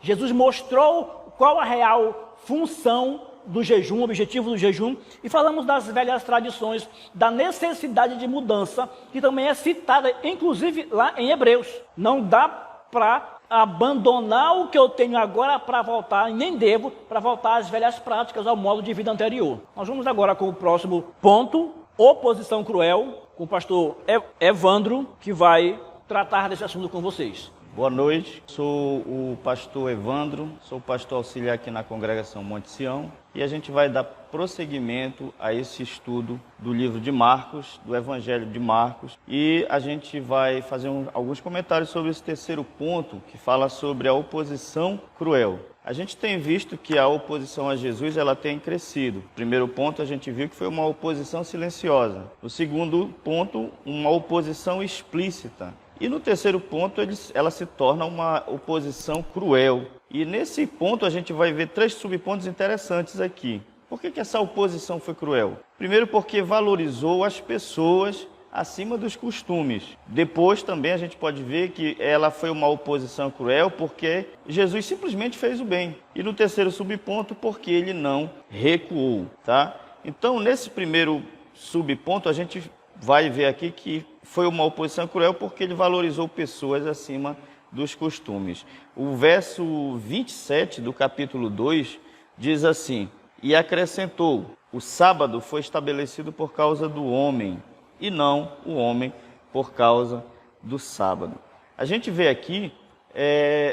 Jesus mostrou qual a real função do jejum, o objetivo do jejum. E falamos das velhas tradições, da necessidade de mudança, que também é citada, inclusive lá em Hebreus. Não dá para abandonar o que eu tenho agora para voltar, e nem devo, para voltar às velhas práticas, ao modo de vida anterior. Nós vamos agora com o próximo ponto, oposição cruel, com o pastor Evandro, que vai tratar desse assunto com vocês. Boa noite, sou o pastor Evandro, sou pastor auxiliar aqui na congregação Monte Sião e a gente vai dar prosseguimento a esse estudo do livro de Marcos, do Evangelho de Marcos, e a gente vai fazer alguns comentários sobre esse terceiro ponto que fala sobre a oposição cruel. A gente tem visto que a oposição a Jesus ela tem crescido. No primeiro ponto a gente viu que foi uma oposição silenciosa. No segundo ponto, uma oposição explícita. E no terceiro ponto, ela se torna uma oposição cruel. E nesse ponto a gente vai ver 3 subpontos interessantes aqui. Por que essa oposição foi cruel? Primeiro porque valorizou as pessoas acima dos costumes. Depois também a gente pode ver que ela foi uma oposição cruel porque Jesus simplesmente fez o bem. E no terceiro subponto, porque ele não recuou, tá? Então, nesse primeiro subponto, a gente vai ver aqui que foi uma oposição cruel porque ele valorizou pessoas acima dos costumes. O verso 27 do capítulo 2 diz assim: e acrescentou, o sábado foi estabelecido por causa do homem, e não o homem por causa do sábado. A gente vê aqui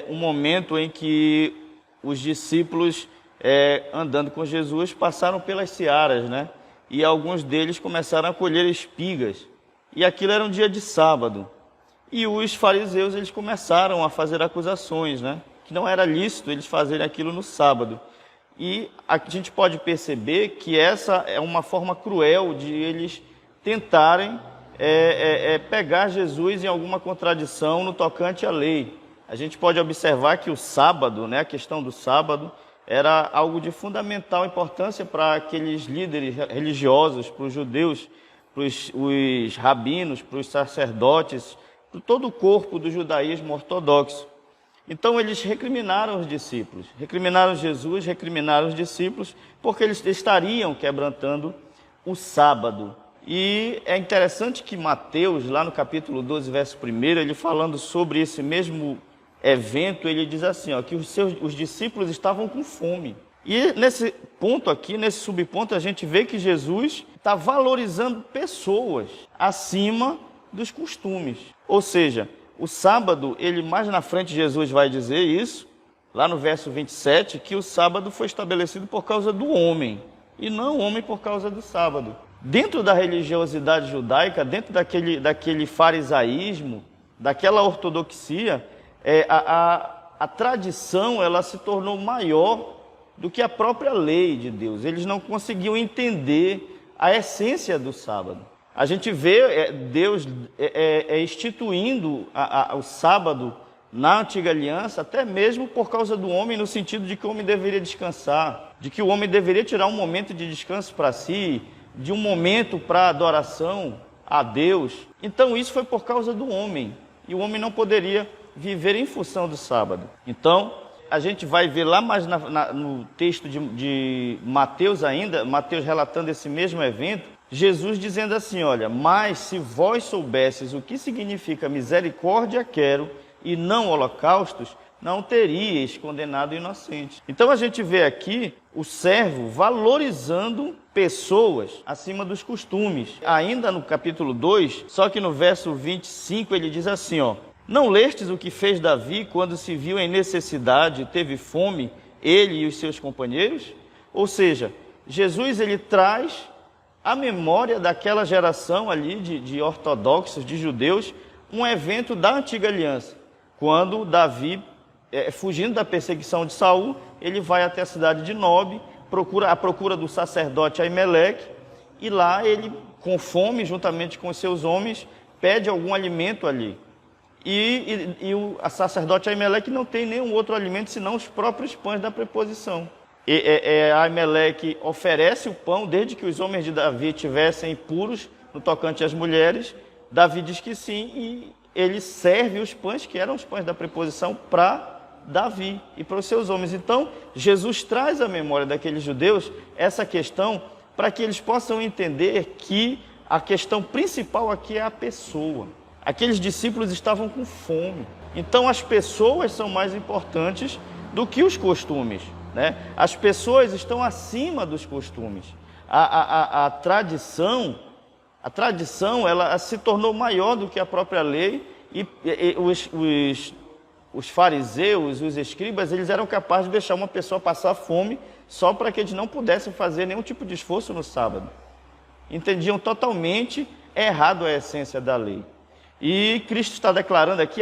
um momento em que os discípulos, andando com Jesus, passaram pelas searas, né? E alguns deles começaram a colher espigas. E aquilo era um dia de sábado. E os fariseus eles começaram a fazer acusações, né? Que não era lícito eles fazerem aquilo no sábado. E a gente pode perceber que essa é uma forma cruel de eles tentarem pegar Jesus em alguma contradição no tocante à lei. A gente pode observar que o sábado, né, a questão do sábado, era algo de fundamental importância para aqueles líderes religiosos, para os judeus, para os rabinos, para os sacerdotes, para todo o corpo do judaísmo ortodoxo. Então eles recriminaram os discípulos, recriminaram Jesus, recriminaram os discípulos, porque eles estariam quebrantando o sábado. E é interessante que Mateus, lá no capítulo 12, verso 1, ele falando sobre esse mesmo evento, ele diz assim, ó, que os discípulos estavam com fome. E nesse ponto aqui, nesse subponto, a gente vê que Jesus está valorizando pessoas acima dos costumes. Ou seja, o sábado, ele mais na frente, Jesus vai dizer isso, lá no verso 27, que o sábado foi estabelecido por causa do homem, e não o homem por causa do sábado. Dentro da religiosidade judaica, dentro daquele farisaísmo, daquela ortodoxia, a tradição ela se tornou maior do que a própria lei de Deus. Eles não conseguiam entender a essência do sábado. A gente vê Deus instituindo o sábado na antiga aliança, até mesmo por causa do homem, no sentido de que o homem deveria descansar, de que o homem deveria tirar um momento de descanso para si, de um momento para adoração a Deus, então isso foi por causa do homem. E o homem não poderia viver em função do sábado. Então, a gente vai ver lá mais no texto de Mateus ainda, Mateus relatando esse mesmo evento, Jesus dizendo assim, olha, mas se vós soubesses o que significa misericórdia quero e não holocaustos, não teríeis condenado o inocente. Então a gente vê aqui o servo valorizando pessoas acima dos costumes. Ainda no capítulo 2, só que no verso 25 ele diz assim, ó, não lestes o que fez Davi quando se viu em necessidade e teve fome, ele e os seus companheiros? Ou seja, Jesus ele traz a memória daquela geração ali de ortodoxos, de judeus, um evento da antiga aliança, quando Davi, fugindo da perseguição de Saul, ele vai até a cidade de Nob, à procura do sacerdote Aimeleque, e lá ele, com fome, juntamente com os seus homens, pede algum alimento ali. E o sacerdote Aimeleque não tem nenhum outro alimento senão os próprios pães da preposição. Aimeleque oferece o pão, desde que os homens de Davi estivessem puros no tocante às mulheres. Davi diz que sim, e ele serve os pães, que eram os pães da preposição, para Davi e para os seus homens. Então, Jesus traz à memória daqueles judeus essa questão para que eles possam entender que a questão principal aqui é a pessoa. Aqueles discípulos estavam com fome. Então, as pessoas são mais importantes do que os costumes, né? As pessoas estão acima dos costumes. A tradição ela se tornou maior do que a própria lei e os fariseus, os escribas, eles eram capazes de deixar uma pessoa passar fome só para que eles não pudessem fazer nenhum tipo de esforço no sábado. Entendiam totalmente errado a essência da lei. E Cristo está declarando aqui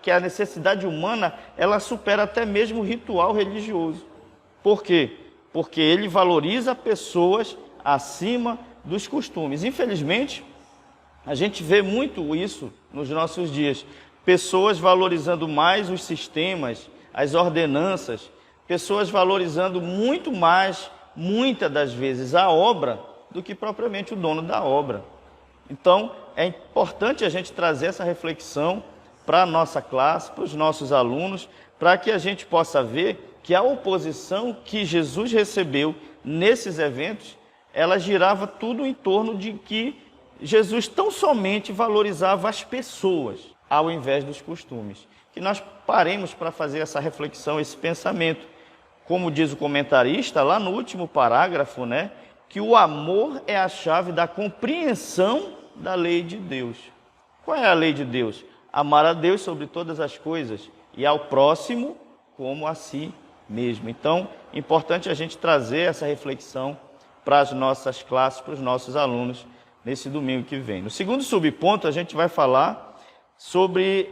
que a necessidade humana, ela supera até mesmo o ritual religioso. Por quê? Porque ele valoriza pessoas acima dos costumes. Infelizmente, a gente vê muito isso nos nossos dias. Pessoas valorizando mais os sistemas, as ordenanças, pessoas valorizando muito mais, muitas das vezes, a obra do que propriamente o dono da obra. Então, é importante a gente trazer essa reflexão para a nossa classe, para os nossos alunos, para que a gente possa ver que a oposição que Jesus recebeu nesses eventos, ela girava tudo em torno de que Jesus tão somente valorizava as pessoas, ao invés dos costumes. Que nós paremos para fazer essa reflexão, esse pensamento. Como diz o comentarista, lá no último parágrafo, né, que o amor é a chave da compreensão da lei de Deus. Qual é a lei de Deus? Amar a Deus sobre todas as coisas e ao próximo como a si mesmo. Então, é importante a gente trazer essa reflexão para as nossas classes, para os nossos alunos, nesse domingo que vem. No segundo subponto, a gente vai falar sobre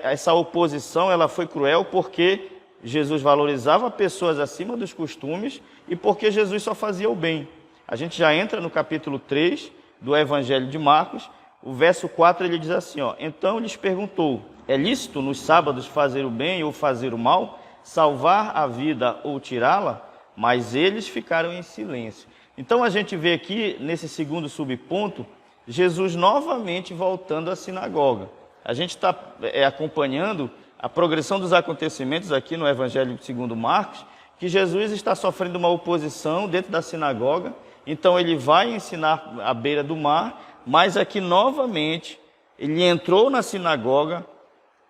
essa oposição. Ela foi cruel porque Jesus valorizava pessoas acima dos costumes e porque Jesus só fazia o bem. A gente já entra no capítulo 3 do Evangelho de Marcos, o verso 4 ele diz assim, ó, então lhes perguntou, é lícito nos sábados fazer o bem ou fazer o mal, salvar a vida ou tirá-la? Mas eles ficaram em silêncio. Então a gente vê aqui, nesse segundo subponto, Jesus novamente voltando à sinagoga. A gente está acompanhando a progressão dos acontecimentos aqui no Evangelho segundo Marcos, que Jesus está sofrendo uma oposição dentro da sinagoga. Então ele vai ensinar à beira do mar, mas aqui novamente ele entrou na sinagoga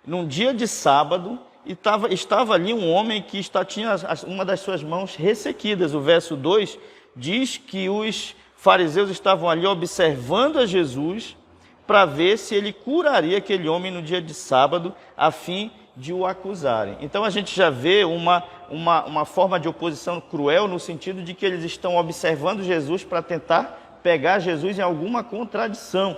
num dia de sábado e estava ali um homem que tinha uma das suas mãos ressequidas. O verso 2 diz que os fariseus estavam ali observando a Jesus para ver se ele curaria aquele homem no dia de sábado, a fim de o acusarem. Então a gente já vê uma forma de oposição cruel, no sentido de que eles estão observando Jesus para tentar pegar Jesus em alguma contradição.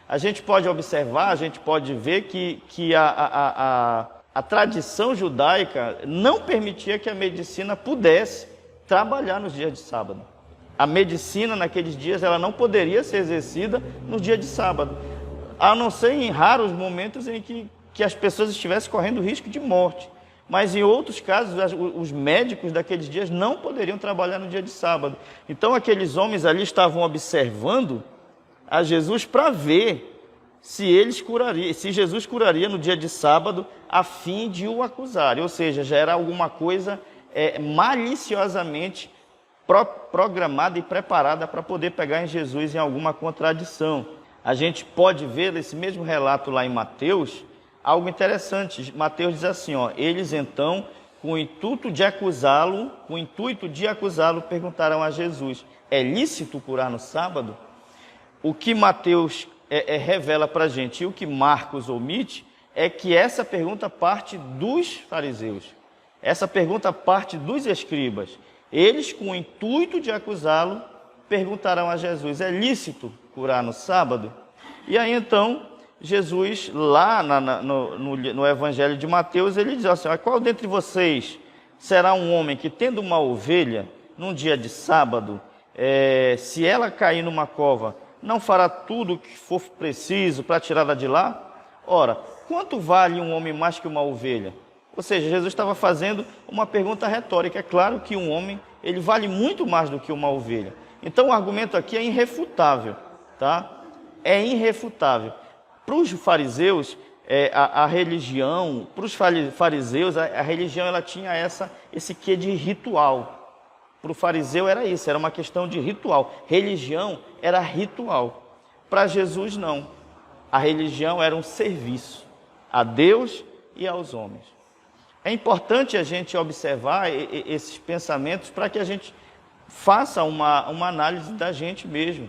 A gente pode observar, a gente pode ver que a tradição judaica não permitia que a medicina pudesse trabalhar nos dias de sábado. A medicina naqueles dias ela não poderia ser exercida no dia de sábado, a não ser em raros momentos em que as pessoas estivessem correndo risco de morte. mas em outros casos os médicos daqueles dias não poderiam trabalhar no dia de sábado. Então aqueles homens ali estavam observando a Jesus para ver se Jesus curaria no dia de sábado a fim de o acusarem. Ou seja, já era alguma coisa maliciosamente programada e preparada para poder pegar em Jesus em alguma contradição. A gente pode ver nesse mesmo relato lá em Mateus, algo interessante. Mateus diz assim, eles então, com o intuito de acusá-lo, perguntaram a Jesus, é lícito curar no sábado? O que Mateus revela para a gente e o que Marcos omite é que essa pergunta parte dos fariseus, essa pergunta parte dos escribas. Eles, com o intuito de acusá-lo, perguntaram a Jesus, é lícito curar no sábado? E aí então, Jesus, lá no Evangelho de Mateus, ele diz assim, qual dentre vocês será um homem que, tendo uma ovelha, num dia de sábado, se ela cair numa cova, não fará tudo o que for preciso para tirá-la de lá? Ora, quanto vale um homem mais que uma ovelha? Ou seja, Jesus estava fazendo uma pergunta retórica. É claro que um homem, ele vale muito mais do que uma ovelha. Então o argumento aqui é irrefutável, tá? É irrefutável. Para os fariseus, a religião, para os fariseus, a religião ela tinha esse quê de ritual. Para o fariseu era isso, era uma questão de ritual. Religião era ritual. Para Jesus, não. A religião era um serviço a Deus e aos homens. É importante a gente observar esses pensamentos para que a gente faça uma análise da gente mesmo.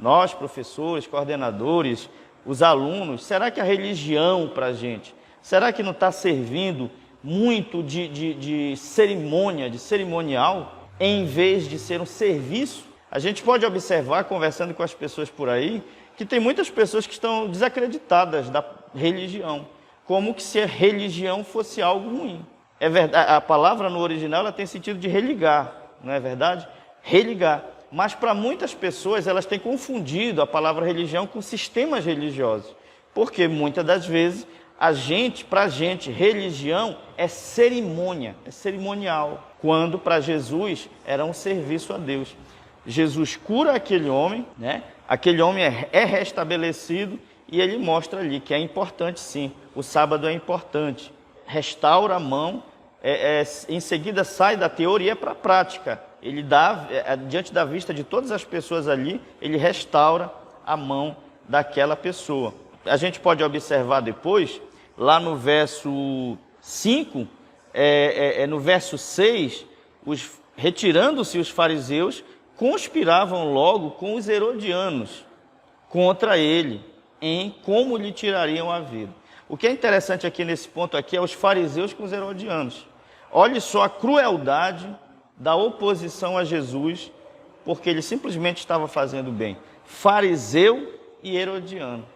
Nós, professores, coordenadores, os alunos, será que a religião para a gente, será que não está servindo muito de cerimônia, de cerimonial, em vez de ser um serviço? A gente pode observar, conversando com as pessoas por aí, que tem muitas pessoas que estão desacreditadas da religião, como que se a religião fosse algo ruim. É verdade, a palavra no original ela tem sentido de religar, não é verdade? Religar. Mas para muitas pessoas elas têm confundido a palavra religião com sistemas religiosos. Porque muitas das vezes para a gente, religião é cerimônia, é cerimonial. Quando para Jesus era um serviço a Deus. Jesus cura aquele homem, né? Aquele homem é restabelecido e ele mostra ali que é importante sim, o sábado é importante. Restaura a mão, em seguida sai da teoria para a prática. Ele dá, diante da vista de todas as pessoas ali, ele restaura a mão daquela pessoa. A gente pode observar depois, lá no verso 5, no verso 6, retirando-se os fariseus, conspiravam logo com os herodianos contra ele, em como lhe tirariam a vida. O que é interessante aqui nesse ponto aqui é os fariseus com os herodianos. Olhe só a crueldade da oposição a Jesus, porque ele simplesmente estava fazendo bem. Fariseu e herodiano.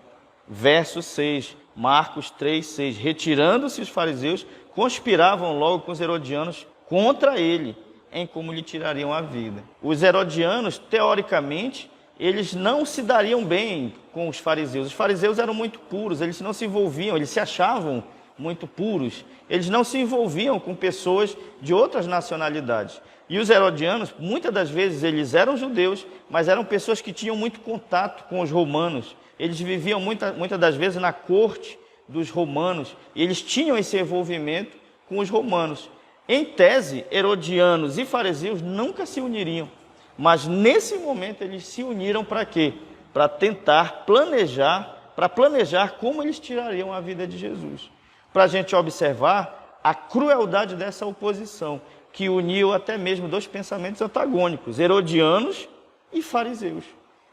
Verso 6, Marcos 3, 6. Retirando-se os fariseus, conspiravam logo com os herodianos contra ele, em como lhe tirariam a vida. Os herodianos, teoricamente, eles não se dariam bem com os fariseus. Os fariseus eram muito puros, eles não se envolviam, eles se achavam muito puros. Eles não se envolviam com pessoas de outras nacionalidades. E os herodianos, muitas das vezes, eles eram judeus, mas eram pessoas que tinham muito contato com os romanos. Eles viviam muitas das vezes na corte dos romanos, e eles tinham esse envolvimento com os romanos. Em tese, herodianos e fariseus nunca se uniriam, mas nesse momento eles se uniram para quê? Para tentar planejar como eles tirariam a vida de Jesus. Para a gente observar a crueldade dessa oposição, que uniu até mesmo dois pensamentos antagônicos, herodianos e fariseus.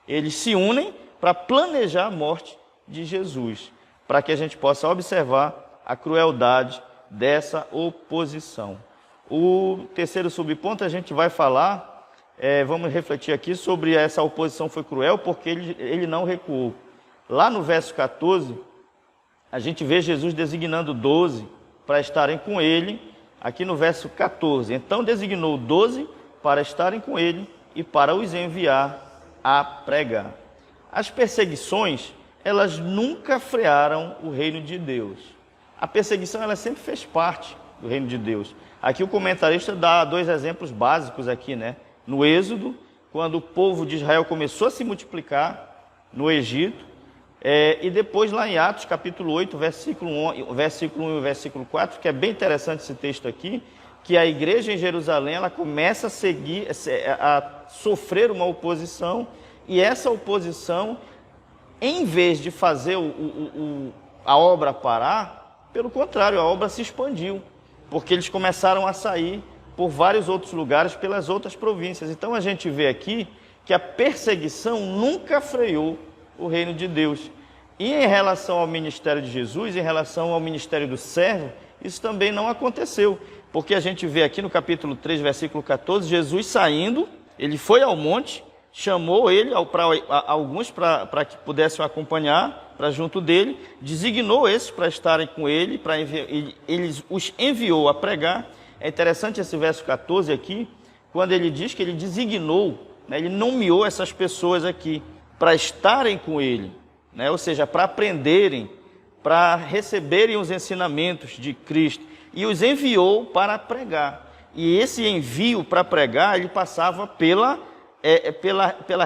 Eles se unem para planejar a morte de Jesus, para que a gente possa observar a crueldade dessa oposição. O terceiro subponto a gente vai falar, vamos refletir aqui sobre essa oposição foi cruel, porque ele não recuou. Lá no verso 14, a gente vê Jesus designando 12 para estarem com ele, aqui no verso 14. Então designou 12 para estarem com ele e para os enviar a pregar. As perseguições, elas nunca frearam o reino de Deus. A perseguição, ela sempre fez parte do reino de Deus. Aqui o comentarista dá 2 exemplos básicos aqui, né? No Êxodo, quando o povo de Israel começou a se multiplicar no Egito, e depois lá em Atos, capítulo 8, versículo 1 e versículo 4, que é bem interessante esse texto aqui, que a igreja em Jerusalém ela começa a sofrer uma oposição, e essa oposição, em vez de fazer a obra parar, pelo contrário, a obra se expandiu, porque eles começaram a sair por vários outros lugares, pelas outras províncias. Então a gente vê aqui que a perseguição nunca freou o reino de Deus. E em relação ao ministério de Jesus, em relação ao ministério do servo, isso também não aconteceu, porque a gente vê aqui no capítulo 3, versículo 14, Jesus saindo, ele foi ao monte, chamou ele, alguns para que pudessem acompanhar, para junto dele, designou esses para estarem com ele, ele os enviou a pregar. É interessante esse verso 14 aqui, quando ele diz que ele designou, né, ele nomeou essas pessoas aqui para estarem com ele, né, ou seja, para aprenderem, para receberem os ensinamentos de Cristo, e os enviou para pregar. E esse envio para pregar, ele passava pela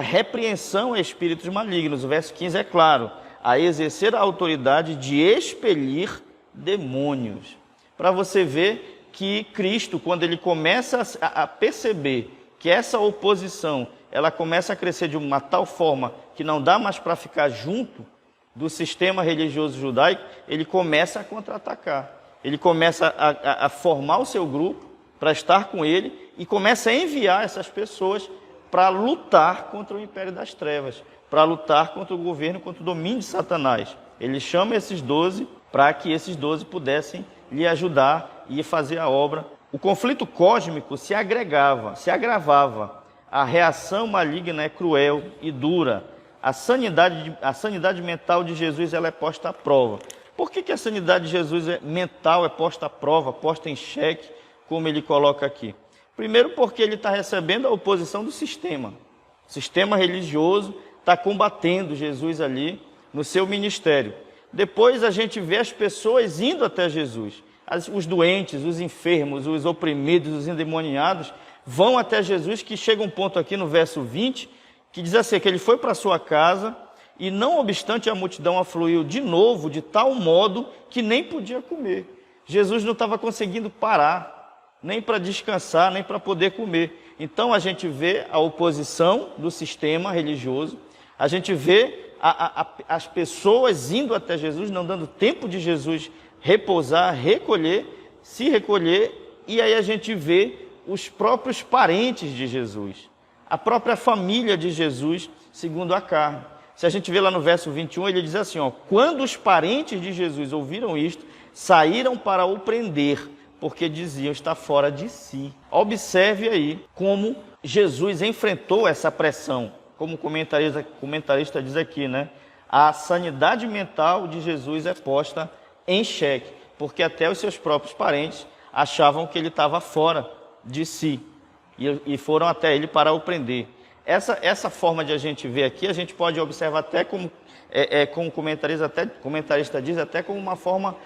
repreensão a espíritos malignos. O verso 15 é claro, a exercer a autoridade de expelir demônios. Para você ver que Cristo, quando ele começa a perceber que essa oposição, ela começa a crescer de uma tal forma que não dá mais para ficar junto do sistema religioso judaico, ele começa a contra-atacar. Ele começa a formar o seu grupo para estar com ele e começa a enviar essas pessoas para lutar contra o império das trevas, para lutar contra o governo, contra o domínio de Satanás. Ele chama esses 12 para que esses 12 pudessem lhe ajudar e fazer a obra. O conflito cósmico se agravava. A reação maligna é cruel e dura. A sanidade mental de Jesus ela é posta à prova. Por que a sanidade de Jesus mental é posta à prova, posta em xeque, como ele coloca aqui? Primeiro porque ele está recebendo a oposição do sistema. O sistema religioso está combatendo Jesus ali no seu ministério. Depois a gente vê as pessoas indo até Jesus. Os doentes, os enfermos, os oprimidos, os endemoniados vão até Jesus, que chega um ponto aqui no verso 20, que diz assim, que ele foi para sua casa e não obstante a multidão afluiu de novo, de tal modo que nem podia comer. Jesus não estava conseguindo parar, nem para descansar, nem para poder comer. Então a gente vê a oposição do sistema religioso, a gente vê as pessoas indo até Jesus, não dando tempo de Jesus repousar, se recolher, e aí a gente vê os próprios parentes de Jesus, a própria família de Jesus, segundo a carne. Se a gente vê lá no verso 21, ele diz assim, quando os parentes de Jesus ouviram isto, saíram para o prender, porque diziam, está fora de si. Observe aí como Jesus enfrentou essa pressão, como o comentarista diz aqui, né? A sanidade mental de Jesus é posta em xeque, porque até os seus próprios parentes achavam que ele estava fora de si, e foram até ele para o prender. Essa forma de a gente ver aqui, a gente pode observar até como o comentarista diz, até como uma forma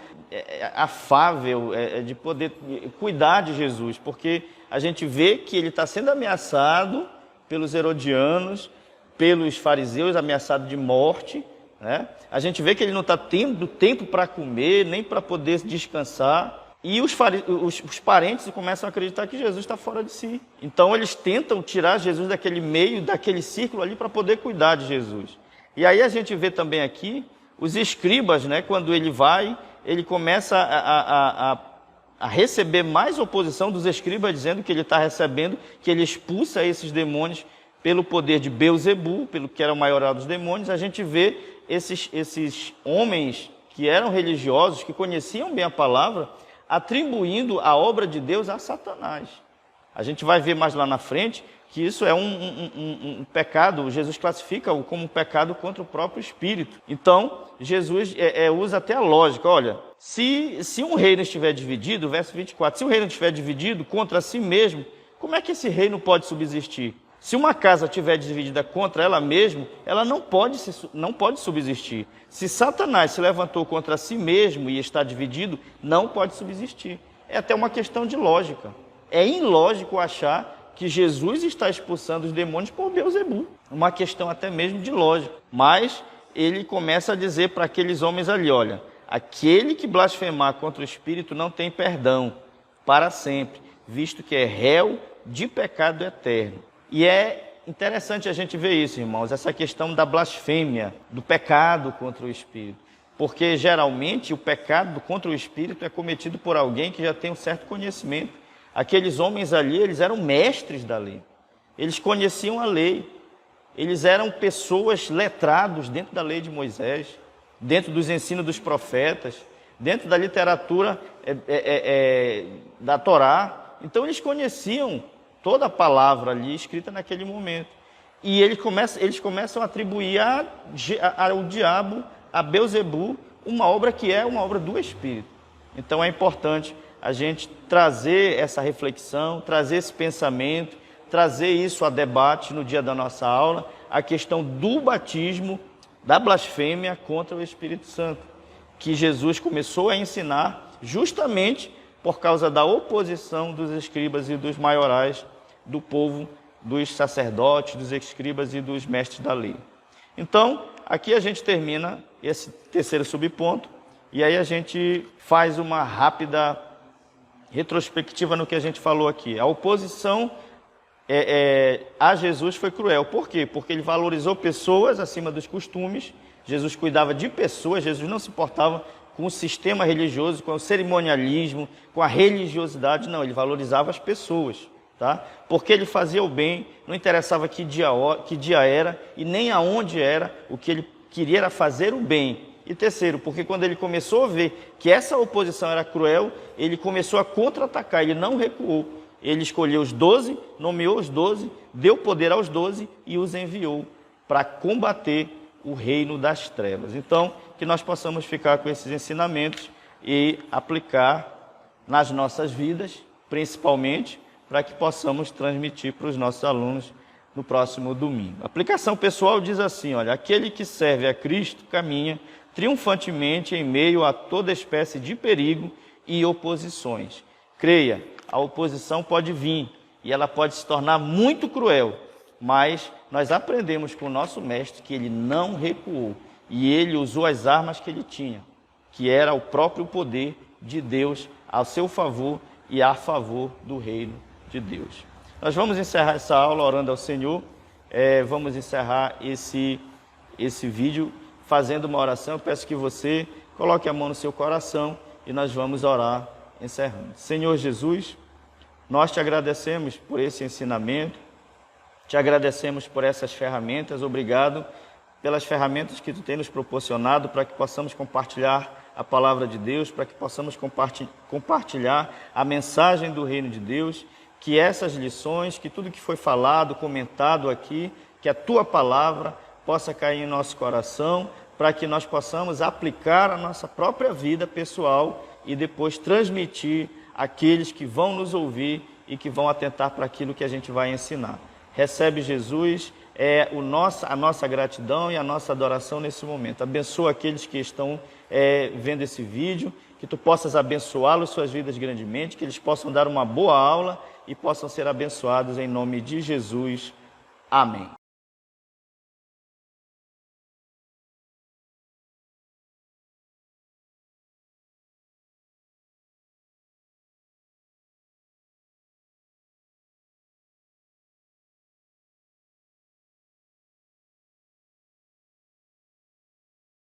afável de poder cuidar de Jesus, porque a gente vê que ele está sendo ameaçado pelos herodianos, pelos fariseus, ameaçado de morte, né? A gente vê que ele não está tendo tempo para comer, nem para poder descansar, e os parentes começam a acreditar que Jesus está fora de si. Então eles tentam tirar Jesus daquele meio, daquele círculo ali, para poder cuidar de Jesus. E aí a gente vê também aqui os escribas, né? Quando ele vai, ele começa a receber mais oposição dos escribas, dizendo que ele está recebendo, que ele expulsa esses demônios pelo poder de Beelzebu, pelo que era o maioral dos demônios. A gente vê esses homens que eram religiosos, que conheciam bem a palavra, atribuindo a obra de Deus a Satanás. A gente vai ver mais lá na frente que isso é um pecado, Jesus classifica-o como um pecado contra o próprio Espírito. Então, Jesus usa até a lógica, olha, se um reino estiver dividido, verso 24, se o reino estiver dividido contra si mesmo, como é que esse reino pode subsistir? Se uma casa estiver dividida contra ela mesma, ela não pode subsistir. Se Satanás se levantou contra si mesmo e está dividido, não pode subsistir. é até uma questão de lógica. É ilógico achar que Jesus está expulsando os demônios por Beelzebul. Uma questão até mesmo de lógica. Mas ele começa a dizer para aqueles homens ali, olha, aquele que blasfemar contra o Espírito não tem perdão para sempre, visto que é réu de pecado eterno. E é interessante a gente ver isso, irmãos, essa questão da blasfêmia, do pecado contra o Espírito. Porque, geralmente, o pecado contra o Espírito é cometido por alguém que já tem um certo conhecimento. Aqueles homens ali, eles eram mestres da lei. Eles conheciam a lei. Eles eram pessoas letrados dentro da lei de Moisés, dentro dos ensinos dos profetas, dentro da literatura da Torá. Então, eles conheciam toda a palavra ali escrita naquele momento. E eles começam a atribuir ao diabo, a Beelzebul, uma obra que é uma obra do Espírito. Então é importante a gente trazer essa reflexão, trazer esse pensamento, trazer isso a debate no dia da nossa aula, a questão do batismo, da blasfêmia contra o Espírito Santo, que Jesus começou a ensinar justamente por causa da oposição dos escribas e dos maiorais do povo, dos sacerdotes, dos escribas e dos mestres da lei. Então, aqui a gente termina esse terceiro subponto, e aí a gente faz uma rápida retrospectiva no que a gente falou aqui. A oposição a Jesus foi cruel. Por quê? Porque ele valorizou pessoas acima dos costumes. Jesus cuidava de pessoas, Jesus não se importava com o sistema religioso, com o cerimonialismo, com a religiosidade, não, ele valorizava as pessoas. Tá? Porque ele fazia o bem, não interessava que dia era e nem aonde era, o que ele queria era fazer o bem. E terceiro, porque quando ele começou a ver que essa oposição era cruel, ele começou a contra-atacar, ele não recuou. Ele escolheu os 12, nomeou os 12, deu poder aos 12 e os enviou para combater o reino das trevas. Então, que nós possamos ficar com esses ensinamentos e aplicar nas nossas vidas, principalmente, para que possamos transmitir para os nossos alunos no próximo domingo. A aplicação pessoal diz assim, olha, aquele que serve a Cristo caminha triunfantemente em meio a toda espécie de perigo e oposições. Creia, a oposição pode vir e ela pode se tornar muito cruel, mas nós aprendemos com o nosso mestre que ele não recuou e ele usou as armas que ele tinha, que era o próprio poder de Deus ao seu favor e a favor do reino de Deus. Nós vamos encerrar essa aula orando ao Senhor, vamos encerrar esse vídeo fazendo uma oração. Eu peço que você coloque a mão no seu coração e nós vamos orar encerrando. Senhor Jesus, nós te agradecemos por esse ensinamento, te agradecemos por essas ferramentas, obrigado pelas ferramentas que tu tem nos proporcionado para que possamos compartilhar a palavra de Deus, para que possamos compartilhar a mensagem do reino de Deus, que essas lições, que tudo que foi falado, comentado aqui, que a tua palavra possa cair em nosso coração, para que nós possamos aplicar a nossa própria vida pessoal e depois transmitir àqueles que vão nos ouvir e que vão atentar para aquilo que a gente vai ensinar. Recebe, Jesus, a nossa gratidão e a nossa adoração nesse momento. Abençoa aqueles que estão vendo esse vídeo, que tu possas abençoá-los, suas vidas grandemente, que eles possam dar uma boa aula e possam ser abençoados em nome de Jesus. Amém.